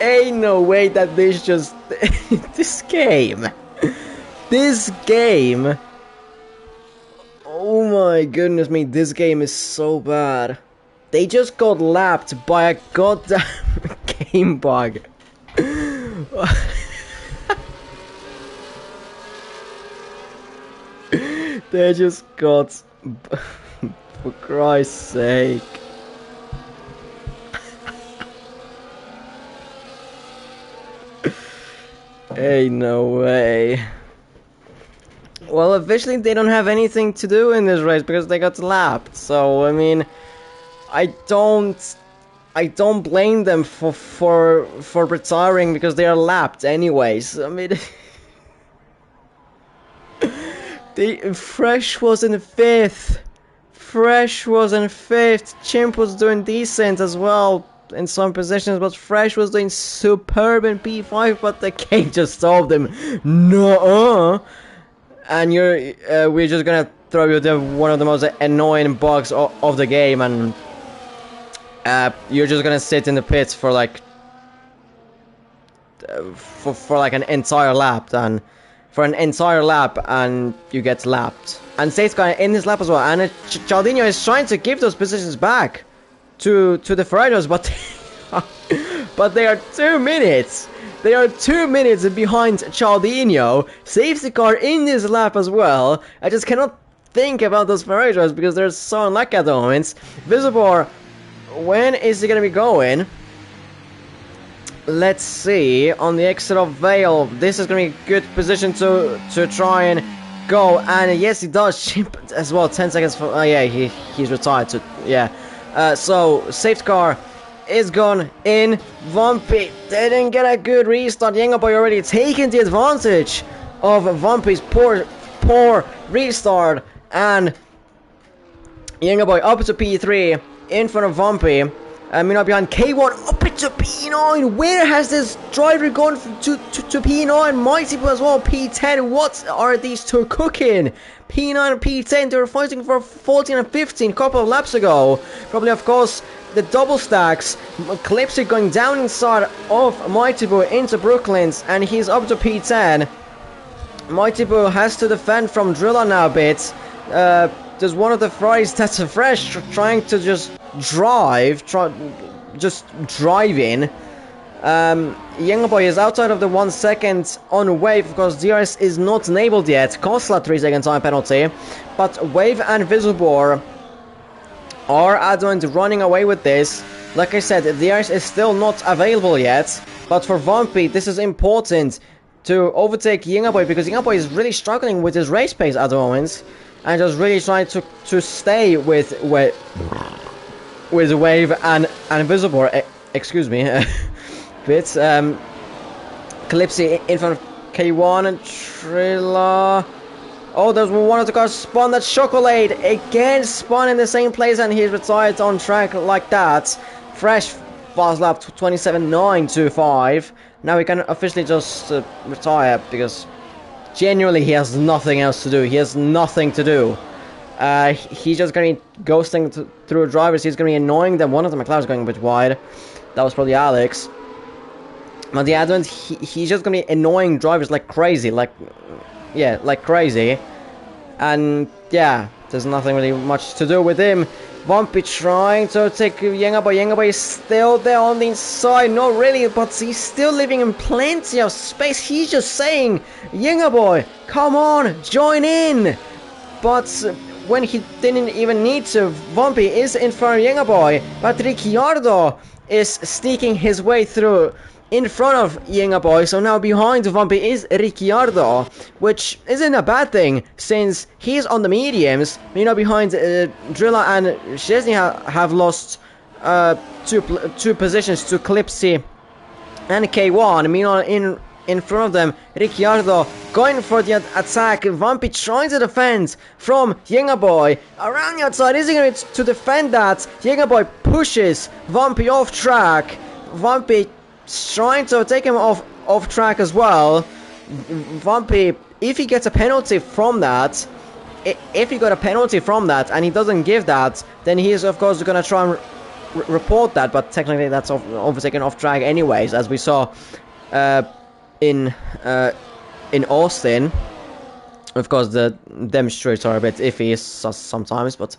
Ain't no way that this just this game. Oh my goodness me, this game is so bad. They just got lapped by a goddamn game bug. They just got, for Christ's sake. Ain't no way. Well, officially they don't have anything to do in this race because they got lapped. So I mean, I don't blame them for retiring because they are lapped anyways. I mean, Fresh was in 5th. Chimp was doing decent as well in some positions, but Fresh was doing superb in P5, but the game just told him no. and we're just gonna throw you one of the most annoying bugs of the game, and you're just gonna sit in the pits for like for like an entire lap, and you get lapped. And Safeguard in his lap as well, and Chaldinho is trying to give those positions back to the Ferraros, but but they are 2 minutes. They are 2 minutes behind Chaldinho. Safety car in this lap as well. I just cannot think about those Ferraros because they're so unlucky at the moment. Visible, when is he gonna be going? Let's see. On the exit of Vale, this is gonna be a good position to try and go. And yes, he does chip as well. 10 seconds for. Oh yeah, he's retired. So yeah. So safety car is gone in. Vampy didn't get a good restart. Yengaboy already taking the advantage of Vampy's poor restart, and Yengaboy up to P3 in front of Vampy. Meanwhile behind K1 up into P9. Where has this driver gone to P9? Mighty as well, P10. What are these two cooking? P9 and P10, they were fighting for 14 and 15 a couple of laps ago. Probably, of course, the double stacks. Clipsy going down inside of Mighty Boo into Brooklands, and he's up to P10. Mighty Boo has to defend from Drilla now a bit. There's one of the Ferraris that's fresh trying to just drive in. Yengaboy is outside of the 1 second on Wave because DRS is not enabled yet. Costs a 3 second time penalty, but Wave and Visible are adamant running away with this. Like I said, DRS is still not available yet, but for Vampy this is important to overtake Yengaboy because Yengaboy is really struggling with his race pace at the moment, and just really trying to stay with Wave and Visible. Excuse me. Bit. Calypsy in front of K1 and Trilla. Oh, there's one of the cars spun. That Chocolate again spun in the same place, and he's retired on track like that. Fresh fast lap 27.925. Now he can officially just retire because genuinely he has nothing else to do. He has nothing to do. He's just going to be ghosting through drivers. He's going to be annoying them. One of the McLaren's going a bit wide. That was probably Alex. But the Advent, he's just going to be annoying drivers like crazy. Like crazy. And yeah, there's nothing really much to do with him. Vampy trying to take Yengaboy. Yengaboy is still there on the inside. Not really, but he's still living in plenty of space. He's just saying, Yengaboy, come on, join in. But when he didn't even need to, Vampy is in front of Yengaboy. But Ricciardo is sneaking his way through in front of Yengaboy. So now behind Vampy is Ricciardo, which isn't a bad thing since he's on the mediums. You know, behind Drilla and Szczesny have lost two positions to Clipsy and K1. Meanwhile, in front of them, Ricciardo going for the attack. Vampy trying to defend from Yengaboy. Around the outside, is he going to defend that? Yengaboy pushes Vampy off track. Vampy trying to take him off track as well. Vampy, if he gets a penalty from that, and he doesn't give that, then he is of course going to try and report that, but technically that's overtaken off track anyways, as we saw in Austin. Of course them streets are a bit iffy sometimes, but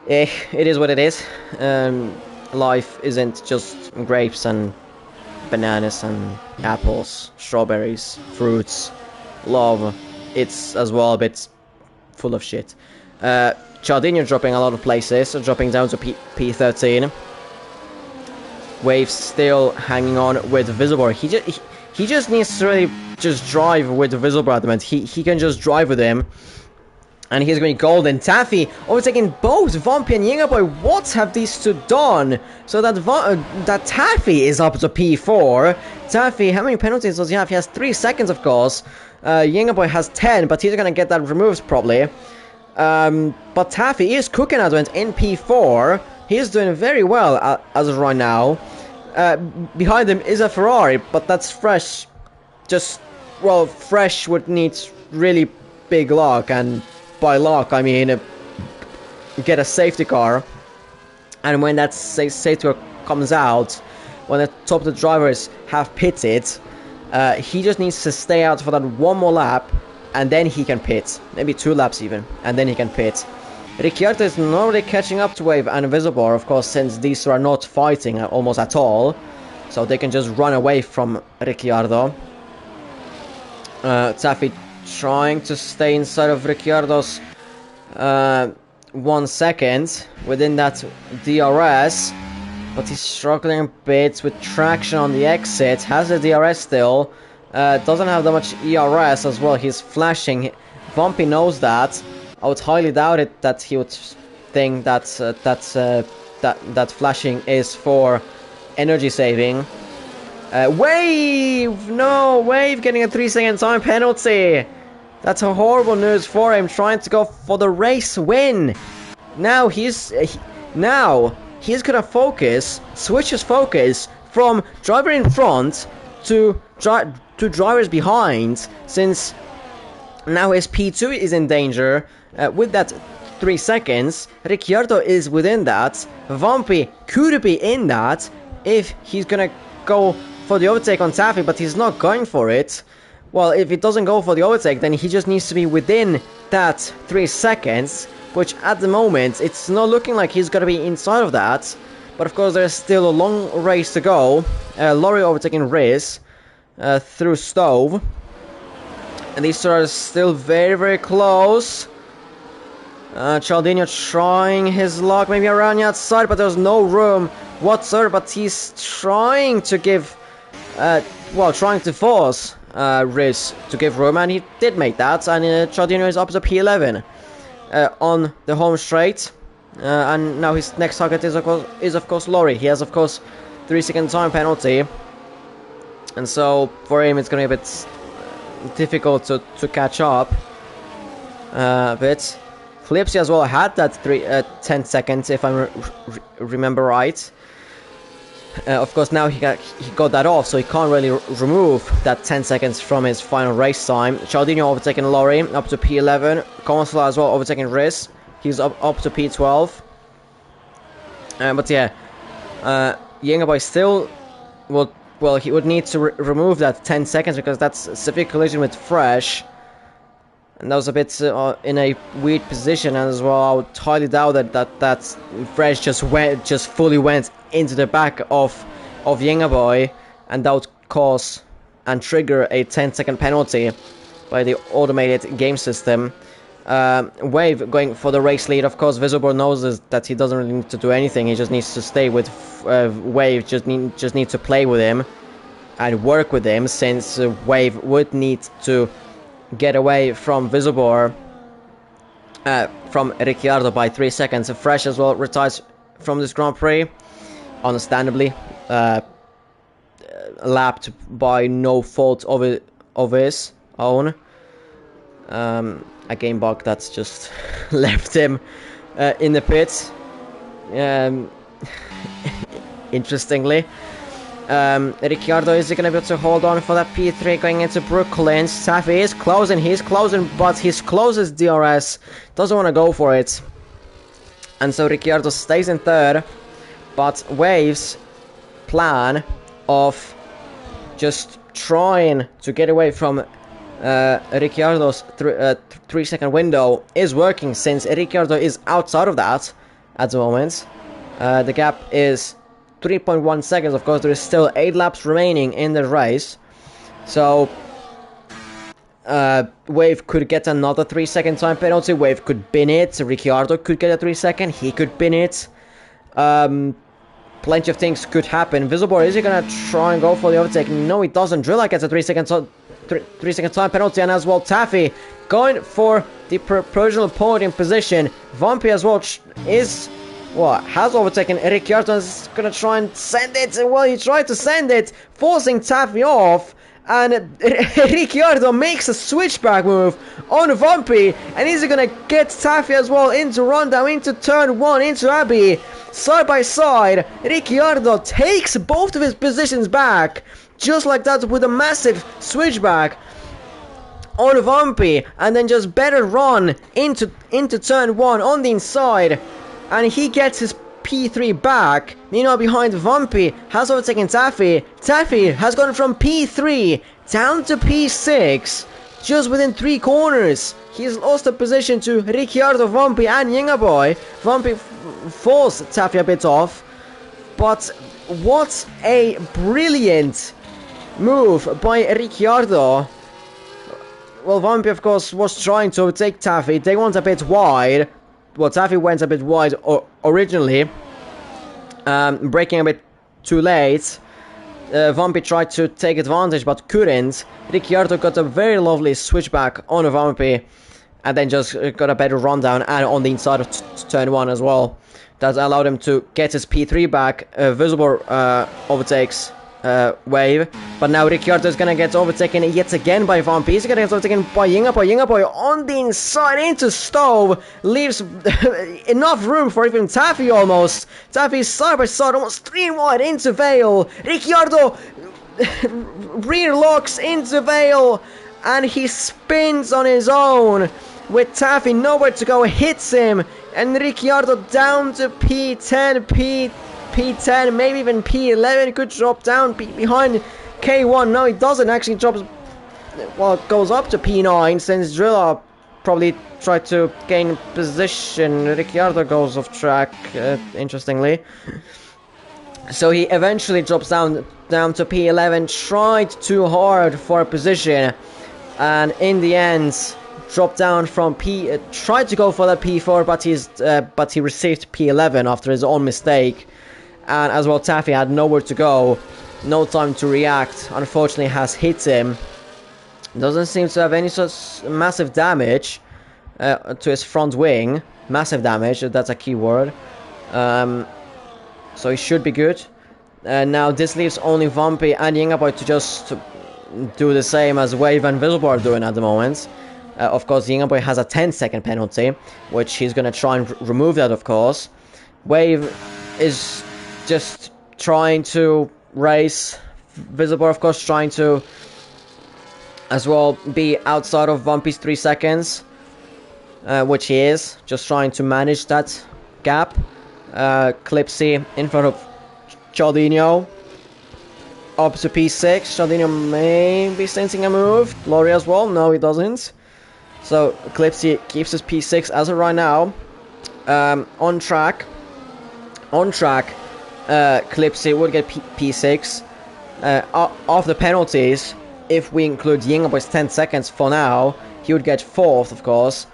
it is what it is. Life isn't just grapes and bananas and apples, strawberries, fruits, love. It's as well a bit full of shit. Chaldinho dropping a lot of places, dropping down to P13. Wave still hanging on with Visible. He just needs to really just drive with Visible at the moment. He can just drive with him, and he's going to be golden. Taffy overtaking both Vampy and Yengaboy. What have these two done? So that Taffy is up to P4. Taffy, how many penalties does he have? He has 3 seconds, of course. Yengaboy has 10, but he's going to get that removed probably. But Taffy is cooking at the moment in P4. He's doing very well as of right now. Behind him is a Ferrari, but that's fresh. Fresh would need really big luck, and by luck I mean get a safety car. And when that safety car comes out, when the top of the drivers have pitted, he just needs to stay out for that one more lap, and then he can pit. Maybe 2 laps even, and then he can pit. Ricciardo is not really catching up to Wave and Visible, of course, since these two are not fighting almost at all. So they can just run away from Ricciardo. Taffy trying to stay inside of Ricciardo's 1 second within that DRS, but he's struggling a bit with traction on the exit. Has the DRS still, doesn't have that much ERS as well. He's flashing. Bumpy knows that. I would highly doubt it that he would think that that flashing is for energy saving. Wave! No, Wave getting a 3-second time penalty. That's a horrible news for him, trying to go for the race win. Now he's gonna switch his focus from driver in front to drivers behind, since now his P2 is in danger with that 3 seconds. Ricciardo is within that. Vampy could be in that if he's gonna go for the overtake on Taffy, but he's not going for it. Well, if he doesn't go for the overtake, then he just needs to be within that 3 seconds, which at the moment, it's not looking like he's gonna be inside of that. But of course, there's still a long race to go. Laurie overtaking Riz through Stove. And these two are still very, very close. Cialdini trying his luck maybe around the outside, but there's no room whatsoever. But he's trying to give, trying to force Riz to give room, and he did make that. And Cialdini is up to P11 on the home straight. And now his next target is of course Laurie. He has of course 3-second time penalty, and so for him it's going to be a bit difficult to catch up. But Flipsy as well had that 10 seconds, if I remember right. Of course, now he got that off, so he can't really remove that 10 seconds from his final race time. Cialdini overtaking Laurie up to P11. Consola as well overtaking Riz. He's up to P12. But yeah, Yengaboy still well, he would need to remove that 10 seconds because that's a severe collision with Fresh. And that was a bit in a weird position, and as well, I would highly doubt that Fresh just fully went into the back of Yengaboy, and that would cause and trigger a 10-second penalty by the automated game system. Wave going for the race lead. Of course, Visible knows that he doesn't really need to do anything. He just needs to stay with Wave. Just need to play with him and work with him, since Wave would need to get away from Visible from Ricciardo by 3 seconds. Fresh as well retires from this Grand Prix, understandably, lapped by no fault of his own. A game bug that's just left him in the pits. Interestingly, Ricciardo is going to be able to hold on for that P3 going into Brooklyn. Taffy is closing, but his closest DRS doesn't want to go for it, and so Ricciardo stays in third. But Wave's plan of just trying to get away from Ricciardo's 3-second window is working, since Ricciardo is outside of that at the moment. The gap is 3.1 seconds. Of course, there is still 8 laps remaining in the race, so Wave could get another 3-second time penalty. Wave could bin it. Ricciardo could get a 3-second. He could bin it. Plenty of things could happen. Visible, is he gonna try and go for the overtake? No, he doesn't. Drilla gets a 3-second time penalty, and as well Taffy going for the provisional podium position. Vampy as well has overtaken Ricciardo and is gonna try and send it. Well, he tried to send it, forcing Taffy off, and Ricciardo makes a switchback move on Vampy, and he's gonna get Taffy as well into rundown, into turn 1, into Abbey. Side by side, Ricciardo takes both of his positions back, just like that, with a massive switchback. on Vumpy, and then just better run into turn 1 on the inside, and he gets his P3 back. Meanwhile, behind Vumpy has overtaken Taffy. Taffy has gone from P3 down to P6 just within 3 corners. He's lost a position to Ricciardo, Vumpy and Yingaboy. Vumpy forced Taffy a bit off, but what a brilliant move by Ricciardo. Well, Vumpy of course was trying to overtake Taffy. They went a bit wide. Well, Taffy went a bit wide originally, braking a bit too late. Vumpy tried to take advantage but couldn't. Ricciardo got a very lovely switchback on Vumpy, and then just got a better rundown and on the inside of turn 1 as well. That allowed him to get his P3 back. Visible overtakes Wave, but now Ricciardo is gonna get overtaken yet again by Vumpy. He's gonna get overtaken by Yingaboy. Yingaboy on the inside into Stove, leaves enough room for even Taffy almost. Taffy side by side, almost 3 wide into Vale. Ricciardo rear locks into Vale, and he spins on his own with Taffy nowhere to go, hits him, and Ricciardo down to P10, P10, maybe even P11, could drop down behind K1. No, he doesn't, actually drops, well, it goes up to P9 since Drilla probably tried to gain position. Ricciardo goes off track, interestingly. So he eventually drops down to P11, tried too hard for a position, and in the end dropped down from tried to go for the P4, but he received P11 after his own mistake. And as well, Taffy had nowhere to go, no time to react, unfortunately has hit him. Doesn't seem to have any such massive damage to his front wing. Massive damage, that's a key word. So he should be good. Now this leaves only Vumpy and Yingaboy to just do the same as Wave and Visible are doing at the moment. Of course, Yingaboy has a 10-second penalty, which he's going to try and remove that, of course. Wave is just trying to race. Visible, of course, trying to as well be outside of Vumpy's 3 seconds, which he is, just trying to manage that gap. Clipsy in front of Cialdino, up to P6. Cialdino may be sensing a move. Laurie as well, no he doesn't. So Clipsy keeps his P6 as of right now. On track, Clipsy would get P6. Of the penalties, if we include Yingaboy's 10 seconds for now, he would get 4th, of course.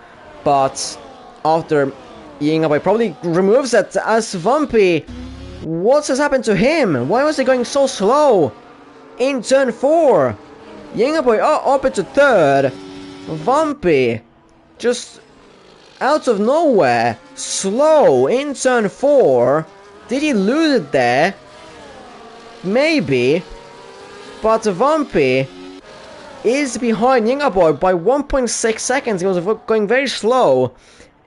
But after Yingaboy probably removes it as Vumpy, what has happened to him? Why was he going so slow in turn 4? Yingaboy up into 3rd. Vumpy just out of nowhere, slow in turn 4. Did he lose it there? Maybe. But Vumpy is behind Yingaboy by 1.6 seconds. He was going very slow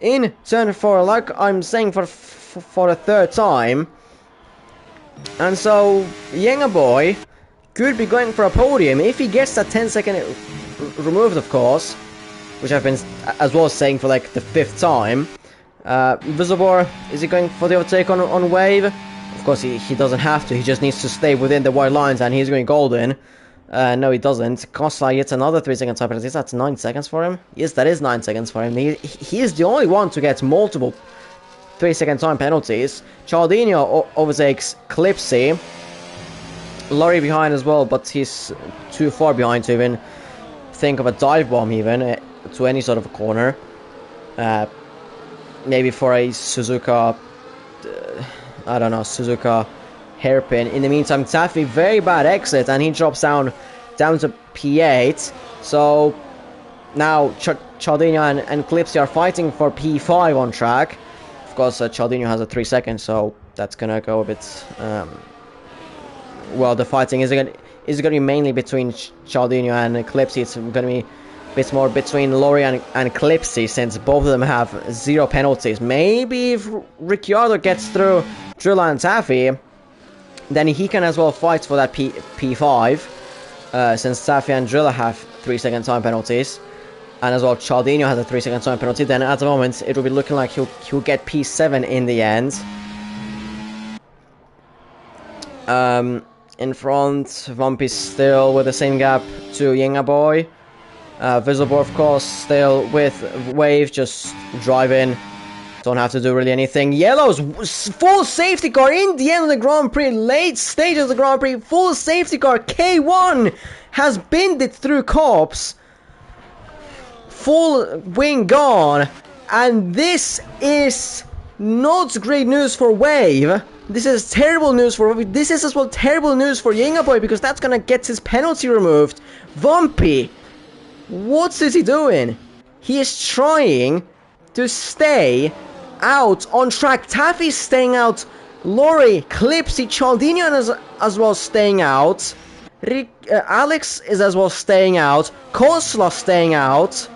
in turn 4, like I'm saying for the 3rd time. And so Yingaboy could be going for a podium if he gets that 10-second removed, of course, which I've been as well saying for like the 5th time. Visibor, is he going for the overtake on Wave? Of course he doesn't have to, he just needs to stay within the white lines and he's going golden. No he doesn't. Kosla gets another 3-second time penalty. That's 9 seconds for him. Yes, that is 9 seconds for him. He is the only one to get multiple 3-second time penalties. Cialdino overtakes Clipsy. Laurie behind as well, but he's too far behind to even think of a dive bomb even to any sort of a corner. Maybe for a Suzuka, I don't know, Suzuka hairpin. In the meantime, Taffy, very bad exit, and he drops down to P8. So now Cialdino and Clipsy are fighting for P5 on track. Of course, Cialdino has a 3 seconds, so that's gonna go a bit. Well, the fighting is gonna be mainly between Cialdino and Clipsy. It's gonna be a bit more between Laurie and Clipsy, since both of them have 0 penalties. Maybe if Ricciardo gets through Drilla and Taffy, then he can as well fight for that P5, since Taffy and Drilla have 3-second time penalties, and as well Chaldino has a 3-second time penalty, then at the moment it will be looking like he'll get P7 in the end. In front, Vampy still with the same gap to Yengaboy. Visible, of course, still with Wave, just driving. Don't have to do really anything. Yellow's full safety car in the end of the Grand Prix, late stages of the Grand Prix, full safety car. K1 has binned it through cops. Full wing gone. And this is not great news for Wave. This is terrible news for Wave. This is as well terrible news for Yengaboy, because that's gonna get his penalty removed. Vampy, what is he doing? He is trying to stay out on track. Taffy's staying out. Lori, Clipsy, Chaldinian is as well staying out. Alex is as well staying out. Kosla staying out.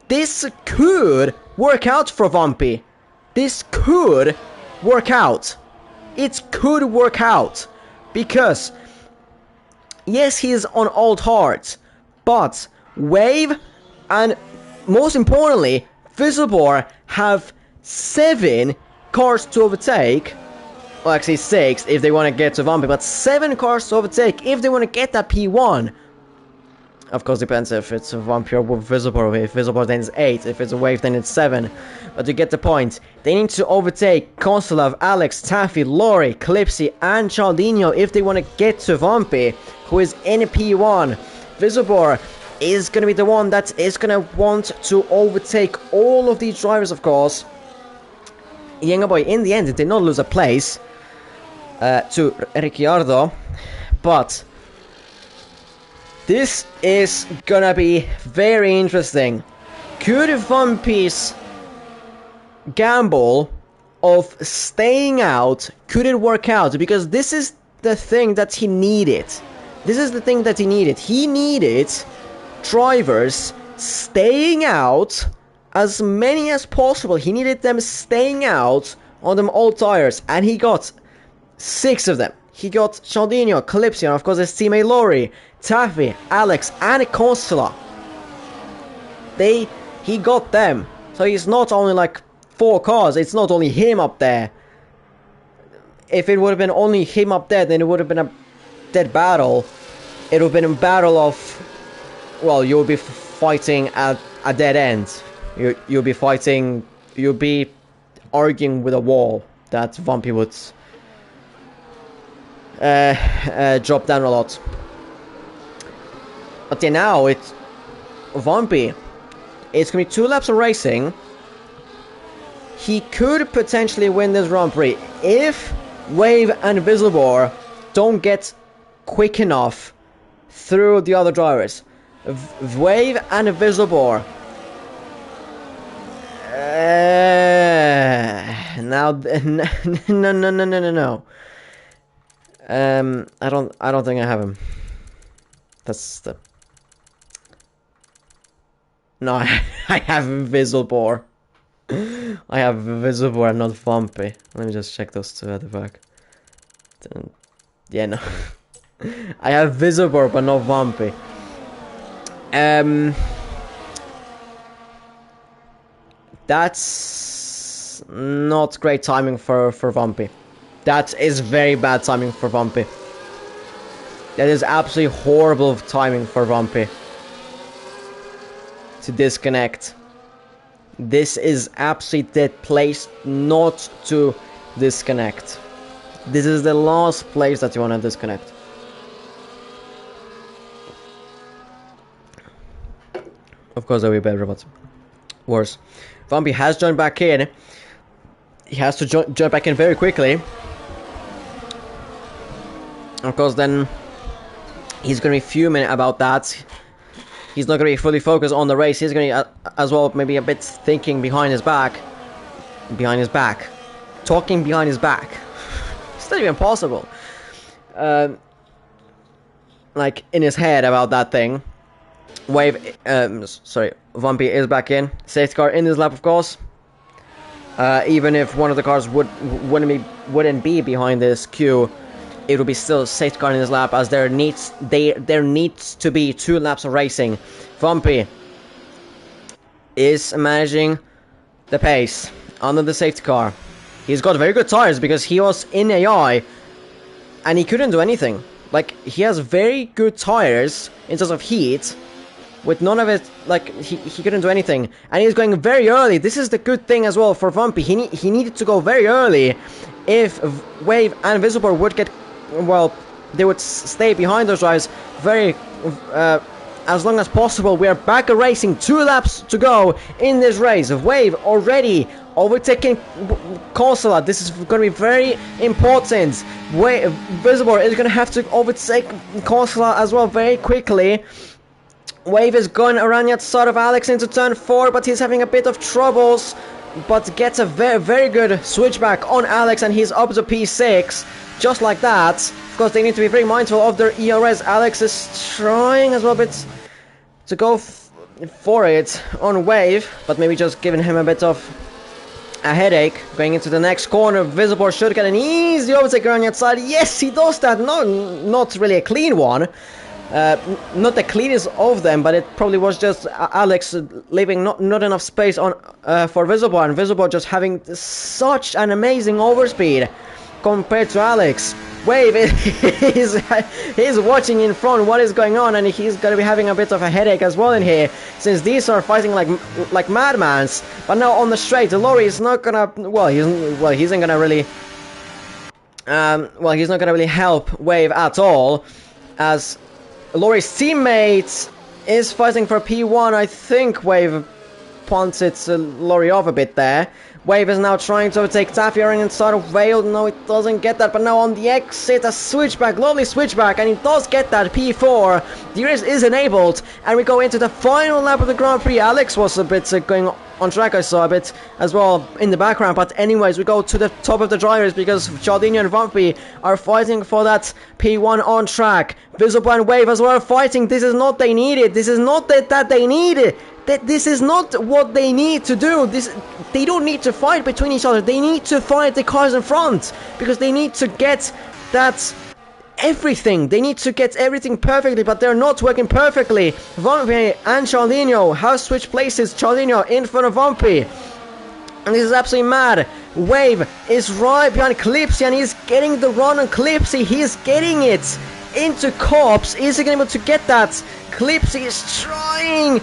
This could work out for Vampy. This could work out. It could work out. Because, yes, he is on old hearts. But Wave and, most importantly, Visibor have 7 cars to overtake. Well, actually 6 if they want to get to Vampy, but 7 cars to overtake if they want to get that P1. Of course, depends if it's a Vampy or Visibor. If Visibor, then it's 8. If it's a Wave, then it's 7. But you get the point. They need to overtake Konstelav, Alex, Taffy, Lori, Clipsy, and Chaldino if they want to get to Vampy, who is in a P1. Visibor is going to be the one that is going to want to overtake all of these drivers, of course. Yengaboy, in the end, did not lose a place to Ricciardo, but this is going to be very interesting. Could Vampy's gamble of staying out, could it work out? Because this is the thing that he needed. This is the thing that he needed. He needed drivers staying out, as many as possible. He needed them staying out on them old tires, and he got 6 of them. He got Chaldino, Calypso, and of course his teammate Lori, Taffy, Alex, and Constela. He got them. So he's not only like 4 cars, it's not only him up there. If it would have been only him up there, then it would have been a dead battle. It would have been a battle of, well, you'll be fighting at a dead end. You'll be fighting, you'll be arguing with a wall that Vampy would drop down a lot. But yeah, now it's Vampy. It's gonna be 2 laps of racing. He could potentially win this Grand Prix if Wave and Visibor don't get quick enough through the other drivers. Wave and Visibor. Now, no. I don't think I have him. That's the. No, I have Visibor. I have Visibor and not Vampy. Let me just check those 2 at the back. Yeah, no. I have Visibor but not Vampy. That's not great timing for Vampy. That is very bad timing for Vampy. That is absolutely horrible timing for Vampy to disconnect. This is absolutely dead place not to disconnect. This is the last place that you want to disconnect. Of course that would be better, but worse. Vampy has joined back in. He has to jump back in very quickly. Of course, then he's going to be fuming about that. He's not going to be fully focused on the race. He's going to be, as well, maybe a bit thinking behind his back. Behind his back. Talking behind his back. It's not even possible. Like, in his head about that thing. Vampy is back in. Safety car in his lap, of course. Even if one of the cars wouldn't be behind this queue, it will be still safeguarding this lap, as there needs to be 2 laps of racing. Vumpy is managing the pace under the safety car. He's got very good tires because he was in AI and he couldn't do anything. Like, he has very good tires in terms of heat, with none of it, like, he couldn't do anything. And he's going very early. This is the good thing as well for Vumpy. He needed to go very early. If Wave and Visible would get, well, they would stay behind those drivers very, as long as possible. We are back racing, 2 laps to go in this race. Wave already overtaking Consola. This is going to be very important. Visible is going to have to overtake Consola as well very quickly. Wave is going around the outside of Alex into turn 4, but he's having a bit of troubles, but gets a very, very good switchback on Alex, and he's up to P6, just like that. Of course, they need to be very mindful of their ERS. Alex is trying as well a bit to go for it on Wave, but maybe just giving him a bit of a headache. Going into the next corner, Visible should get an easy overtake around the outside. Yes, he does that. Not really a clean one. Not the cleanest of them, but it probably was just Alex leaving not enough space on for Visible, and Visible just having such an amazing overspeed compared to Alex. Wave he's watching in front what is going on, and he's gonna be having a bit of a headache as well in here, since these are fighting like madmans. But now on the straight, Lorry is not gonna, he isn't gonna really he's not gonna really help Wave at all, as Lori's teammate is fighting for P1. I think Wave punted Lori off a bit there. Wave is now trying to overtake Taffy inside of Vale. No, it doesn't get that, but now on the exit, a switchback, lovely switchback, and it does get that P4. The race is enabled, and we go into the final lap of the Grand Prix. Alex was a bit going on track, I saw a bit as well in the background, but anyways, we go to the top of the drivers because Chaldinho and Vumpy are fighting for that P1 on track. Visible and Wave as well fighting. This is not they needed. This is not that they needed. This is not what they need to do. They don't need to fight between each other. They need to fight the cars in front, because they need to get that everything. They need to get everything perfectly, but they're not working perfectly. Vumpy and Chaldinho have switched places. Chaldinho in front of Vumpy, and this is absolutely mad. Wave is right behind Clipsy, and he's getting the run on Clipsy. He's getting it into Cops. Is he going to be able to get that? Clipsy is trying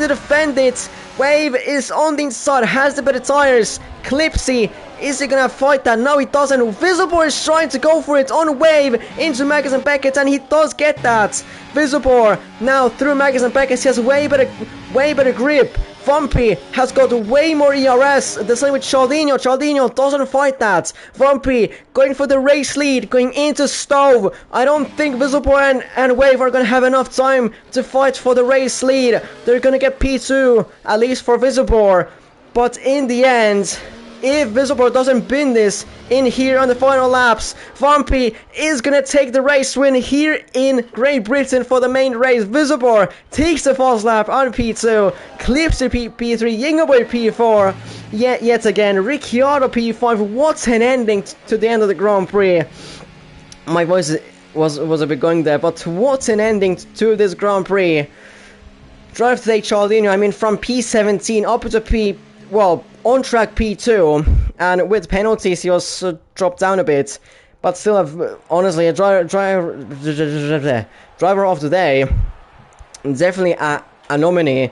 to defend it. Wave is on the inside, has the better tires. Clipsy, is he gonna fight that? No, he doesn't. Visible is trying to go for it on Wave into Magus and Beckett, and he does get that. Visible now through Magus and Beckett. He has way better grip. Vumpy has got way more ERS. The same with Chaldinho. Chaldinho doesn't fight that. Vumpy going for the race lead, going into Stove. I don't think Visible and Wave are going to have enough time to fight for the race lead. They're going to get P2, at least for Visible. But in the end, if Visible doesn't win this in here on the final laps, Vumpy is gonna take the race win here in Great Britain for the main race. Visible takes the first lap on P2, clips the P3, Yingoboy P4, yet again, Ricciardo P5. What an ending to the end of the Grand Prix. My voice was a bit going there, but what an ending to this Grand Prix. Drive today, Chaldinho, I mean, from P17 up to on track P2, and with penalties he was dropped down a bit, but still, honestly, a driver of the day, definitely a nominee.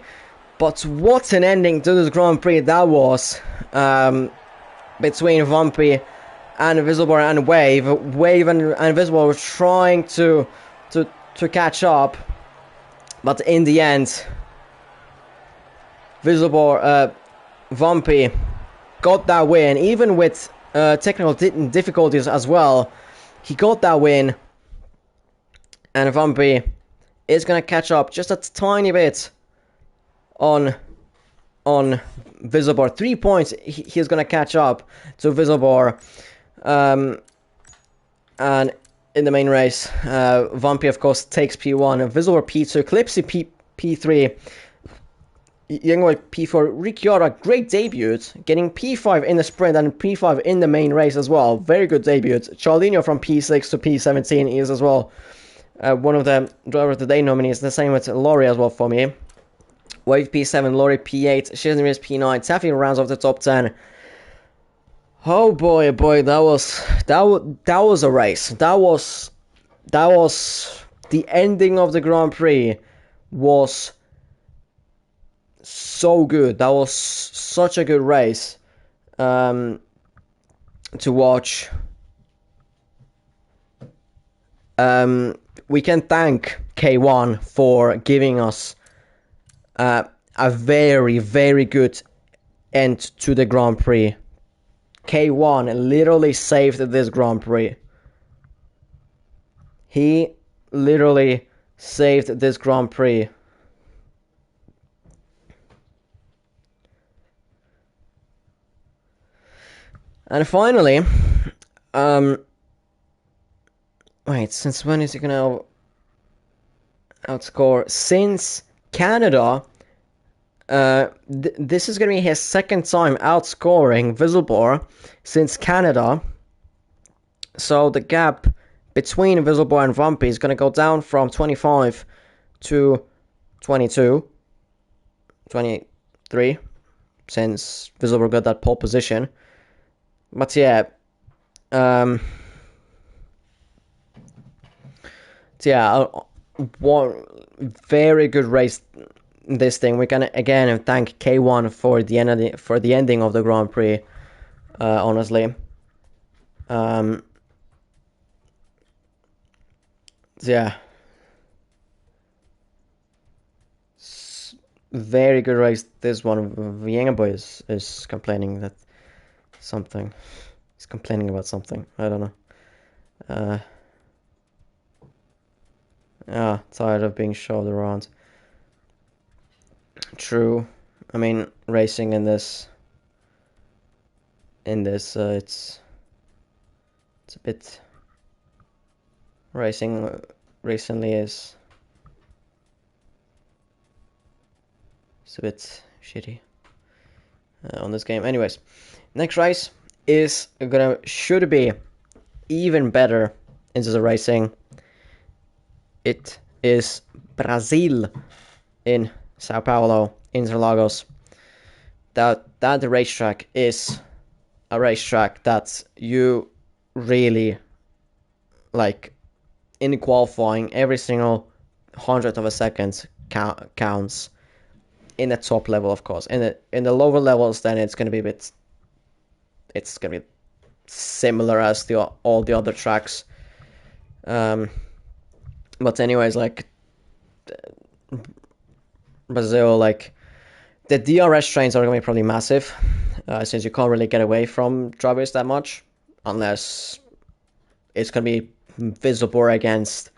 But what an ending to this Grand Prix that was, between Vumpy and Visible and Wave. Wave and Visible were trying to catch up, but in the end, Vumpy got that win, even with technical difficulties as well. He got that win, and Vumpy is going to catch up just a tiny bit on Visible. 3 points he's going to catch up to Visible. And in the main race, Vumpy, of course, takes P1, Visible P2, Clipsy P3. Young Boy P4, Ricciardo, great debut, getting P5 in the sprint and P5 in the main race as well. Very good debut. Cialdino from P6 to P17 is as well one of the Driver of the Day nominees. The same with Laurie as well for me. Wave P7, Laurie P8, Shiznir P9, Taffy rounds off the top 10. Oh boy, that was a race. That was the ending of the Grand Prix was so good. That was such a good race to watch. We can thank K1 for giving us a very, very good end to the Grand Prix. K1 literally saved this Grand Prix. He literally saved this Grand Prix. And finally, wait, since when is he gonna outscore? Since Canada, this is gonna be his second time outscoring Visselbor since Canada. So the gap between Visselbor and Vumpy is gonna go down from 25 to 22, 23, since Visselbor got that pole position. But yeah, one very good race. This thing we can again thank K1 for the ending of the Grand Prix. Honestly, yeah, very good race. This one, Viengaboy is complaining that something. He's complaining about something. I don't know. Tired of being shoved around. True. I mean, racing in this it's a bit. Racing recently is it's a bit shitty on this game. Anyways, next race is should be even better into the racing. It is Brazil in Sao Paulo, Interlagos. That racetrack is a racetrack that you really like. In qualifying, every single 100th of a second counts. In the top level, of course. In the lower levels, then it's gonna be a bit. It's gonna be similar as all the other tracks. But anyways, like Brazil, like the DRS trains are gonna be probably massive, since you can't really get away from drivers that much, unless it's gonna be Visselbor against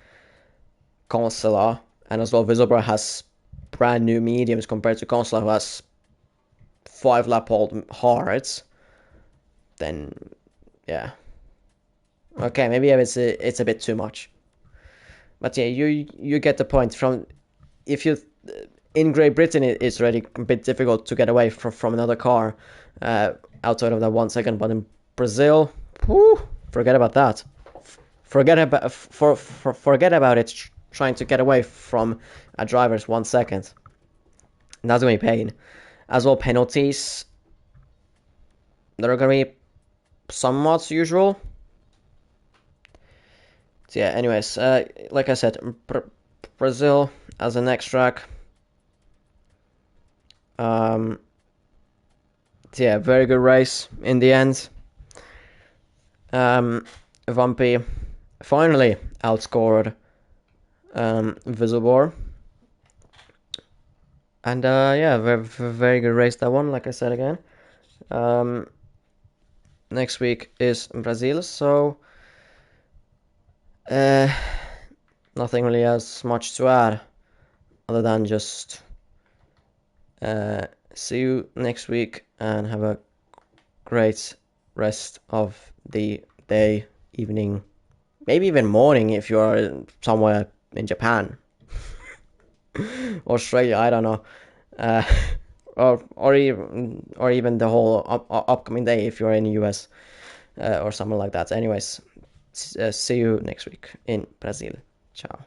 Consola, and as well Visselbor has brand new mediums compared to Consola, who has 5-lap-old hards. Then yeah, okay, maybe it's a bit too much, but yeah, you get the point. From if you in Great Britain, it's already a bit difficult to get away from another car outside of that 1 second, but in Brazil, forget about that. Forget about it trying to get away from a driver's 1 second. That's gonna be pain. As well, penalties, they're gonna be somewhat usual. So yeah, anyways, like I said, Brazil as the next track. So yeah, very good race in the end. Vumpy finally outscored Visselbor. And yeah, very good race that one, like I said again. Next week is Brazil, so nothing really as much to add other than just see you next week and have a great rest of the day, evening, maybe even morning if you are somewhere in Japan. Australia, I don't know. or even the whole upcoming day if you're in the US or something like that. Anyways, see you next week in Brazil. Ciao.